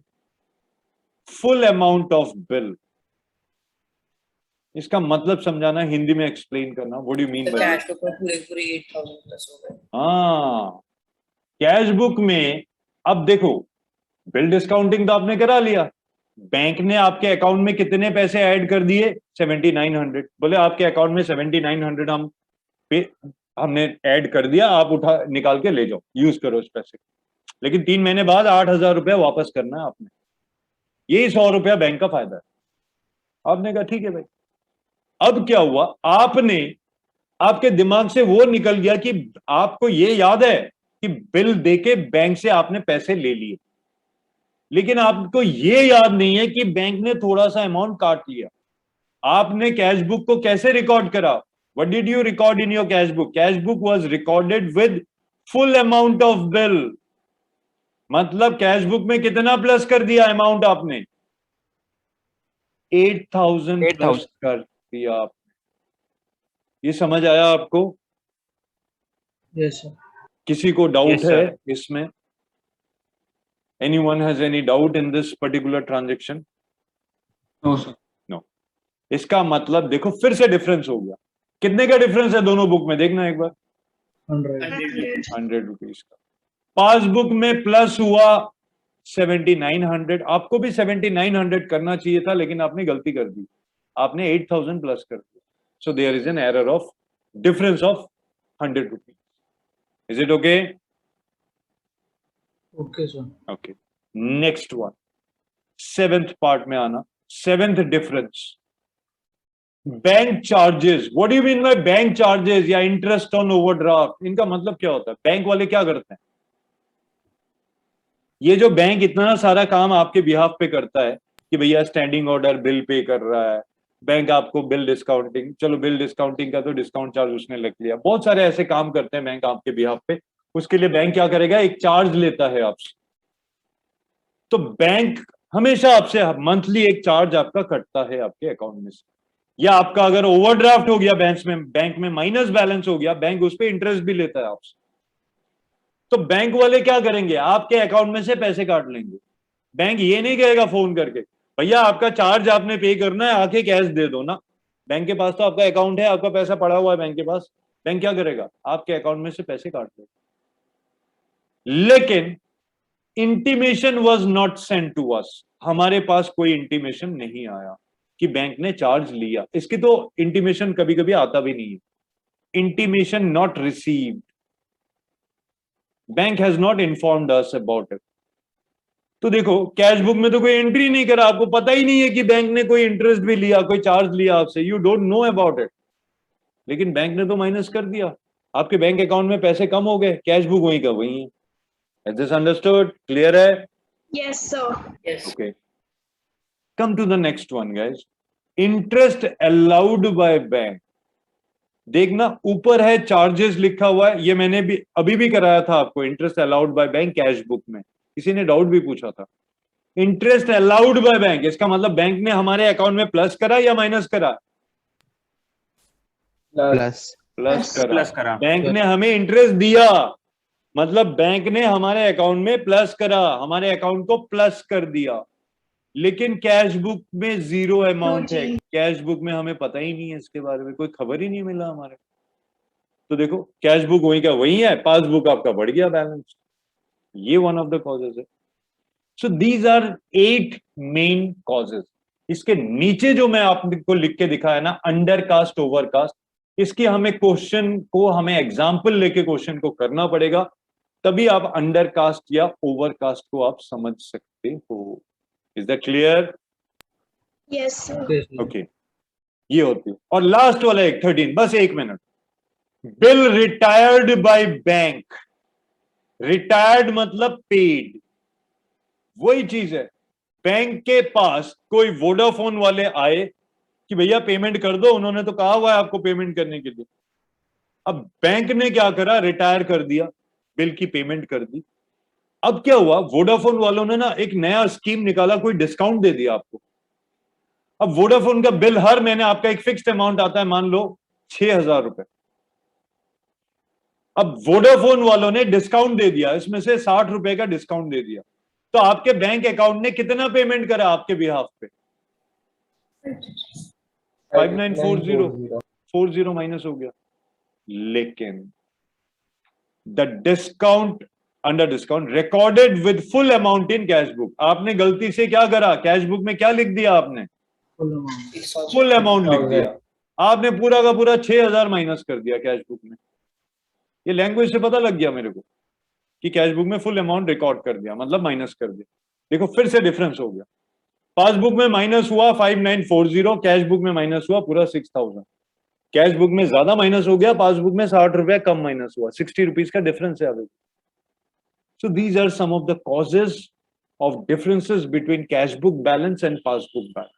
[SPEAKER 1] full amount of bill। इसका मतलब समझाना, हिंदी में एक्सप्लेन करना, what do you mean bye?
[SPEAKER 7] Cash book में पूरे 8,000 प्लस हो गए।
[SPEAKER 1] हाँ, कैश बुक में अब देखो, बिल डिस्काउंटिंग तो आपने करा लिया, बैंक ने आपके अकाउंट में कितने पैसे ऐड कर दिए? 7,900। बोले आपके अकाउंट में 7,900 हमने ऐड कर दिया, आप उठा निकाल के ले जाओ, यूज करो इस पैसे। लेकिन 3 महीने बाद 8,000 रुपया वापस करना है आपने, यही 100 रुपया बैंक का फायदा है। आपने कहा ठीक है भाई। अब क्या हुआ, आपने, आपके दिमाग से वो निकल गया कि आपको ये याद है कि बिल देके बैंक से आपने पैसे ले लिए, लेकिन आपको ये याद नहीं है कि बैंक ने थोड़ा सा अमाउंट काट लिया। आपने कैश बुक को कैसे रिकॉर्ड करा? What did you record in your cash book? Cash book was recorded with full amount of bill। मतलब कैश बुक में कितना प्लस कर दिया अमाउंट आपने? 8,000 प्लस कर दिया आपने। ये समझ आया आपको?
[SPEAKER 3] Yes, sir.
[SPEAKER 1] किसी को डाउट
[SPEAKER 4] Yes,
[SPEAKER 1] है
[SPEAKER 4] sir.
[SPEAKER 1] इसमें? Anyone has any doubt in this particular transaction?
[SPEAKER 3] No, sir.
[SPEAKER 1] इसका मतलब देखो फिर से डिफरेंस हो गया। कितने का डिफरेंस है दोनों बुक में, देखना एक बार।
[SPEAKER 3] 100.
[SPEAKER 1] 100 रुपीज का। पासबुक में प्लस हुआ 7900, आपको भी 7900 करना चाहिए था, लेकिन आपने गलती कर दी, आपने 8000 प्लस कर दिया। So there is an error of difference of 100 rupees. Is it okay?
[SPEAKER 3] Okay, sir.
[SPEAKER 1] Okay, next one, 7th part में आना। 7th difference, bank charges. What do you mean by bank charges या इंटरेस्ट ऑन ओवरड्राफ्ट? इनका मतलब क्या होता है? बैंक वाले क्या करते हैं? ये जो बैंक इतना सारा काम आपके बिहाफ पे करता है कि भैया स्टैंडिंग ऑर्डर, बिल पे कर रहा है, बैंक आपको बिल डिस्काउंटिंग, चलो बिल डिस्काउंटिंग का तो डिस्काउंट चार्ज उसने लग लिया, बहुत सारे ऐसे काम करते हैं बैंक आपके बिहाफ पे। उसके लिए बैंक क्या करेगा? एक चार्ज लेता है आपसे। तो बैंक हमेशा आपसे मंथली एक चार्ज आपका कटता है आपके अकाउंट में से। या आपका अगर ओवरड्राफ्ट हो गया बैंक में माइनस बैलेंस हो गया, बैंक उस पर इंटरेस्ट भी लेता है आपसे। तो बैंक वाले क्या करेंगे? आपके अकाउंट में से पैसे काट लेंगे। बैंक ये नहीं कहेगा फोन करके भैया आपका चार्ज आपने पे करना है, आके कैश दे दो ना। बैंक के पास तो आपका अकाउंट है, आपका पैसा पड़ा हुआ है बैंक के पास। बैंक क्या करेगा? आपके अकाउंट में से पैसे काट लेगा। लेकिन intimation was not send to us, हमारे पास कोई इंटीमेशन नहीं आया कि बैंक ने चार्ज लिया। इसकी तो इंटीमेशन कभी कभी आता भी नहीं है। Intimation not received, bank has not informed us about it. तो देखो कैश बुक में तो कोई एंट्री नहीं करा, आपको पता ही नहीं है कि बैंक ने कोई इंटरेस्ट भी लिया, कोई चार्ज लिया आपसे, you don't know about it. लेकिन बैंक ने तो माइनस कर दिया, आपके बैंक अकाउंट में पैसे कम हो गए, कैश बुक वहीं का वहीं है। Is this understood? Clear है?
[SPEAKER 2] Yes, sir.
[SPEAKER 7] Yes.
[SPEAKER 1] Okay. Come to the next one, guys. Interest allowed by bank. देखना ऊपर है चार्जेस लिखा हुआ है, ये मैंने भी अभी भी कराया था आपको। Interest allowed by bank cash book में, किसी ने डाउट भी पूछा था। इंटरेस्ट अलाउड बाय बैंक, इसका मतलब बैंक ने हमारे अकाउंट में प्लस करा या माइनस करा?
[SPEAKER 6] प्लस
[SPEAKER 4] प्लस करा।
[SPEAKER 1] बैंक ने हमें इंटरेस्ट दिया, मतलब बैंक ने हमारे अकाउंट में प्लस करा, हमारे अकाउंट को प्लस कर दिया। लेकिन कैश बुक में जीरो अमाउंट है, कैश बुक में हमें पता ही नहीं है इसके बारे में, कोई खबर ही नहीं मिला हमारे। तो देखो कैश बुक वहीं का वहीं है, पासबुक आपका बढ़ गया बैलेंस। ये वन ऑफ द कॉजेज है। So these are 8 main causes. इसके नीचे जो मैं आपको लिख के दिखाया ना, अंडरकास्ट ओवरकास्ट, इसकी हमें क्वेश्चन को, हमें एग्जाम्पल लेके क्वेश्चन को करना पड़ेगा, तभी आप अंडरकास्ट या ओवरकास्ट को आप समझ सकते हो। Is that clear?
[SPEAKER 2] Yes, sir.
[SPEAKER 3] Yes, sir.
[SPEAKER 1] Okay, ये होती है। और लास्ट वाला एक 13, बस 1 minute. Bill retired by bank. Retired मतलब पेड, वही चीज है। बैंक के पास कोई वोडाफोन वाले आए कि भैया पेमेंट कर दो, उन्होंने तो कहा हुआ है आपको पेमेंट करने के लिए। अब बैंक ने क्या करा? रिटायर कर दिया, बिल की पेमेंट कर दी। अब क्या हुआ? वोडाफोन वालों ने ना एक नया स्कीम निकाला, कोई डिस्काउंट दे दिया आपको। अब वोडाफोन का बिल हर महीने आपका एक फिक्स्ड अमाउंट आता है, मान लो 6000 रुपए। अब वोडाफोन वालों ने डिस्काउंट दे दिया, इसमें से 60 रुपए का डिस्काउंट दे दिया। तो आपके बैंक अकाउंट ने कितना पेमेंट करा आपके बिहाफ पे? 5940, 40 माइनस हो गया। लेकिन the discount, under discount recorded with full amount in cash book. आपने गलती से क्या करा? कैश बुक में क्या लिख दिया आपने?
[SPEAKER 3] Full amount.
[SPEAKER 1] फुल अमाउंट लिख दिया। आपने पूरा का पूरा 6000 माइनस कर दिया कैश बुक में। ये लैंग्वेज से पता लग गया मेरे को कि कैश बुक में फुल अमाउंट रिकॉर्ड कर दिया, मतलब माइनस कर दिया। देखो फिर से डिफरेंस हो गया। पासबुक में माइनस हुआ 5940, कैश बुक में माइनस हुआ पूरा 6000। कैश बुक में ज्यादा माइनस हो गया, पासबुक में 60 रुपया कम माइनस हुआ, 60 रुपीज का डिफरेंस है अभी। So these are some of the causes of differences between cash book balance and passbook balance.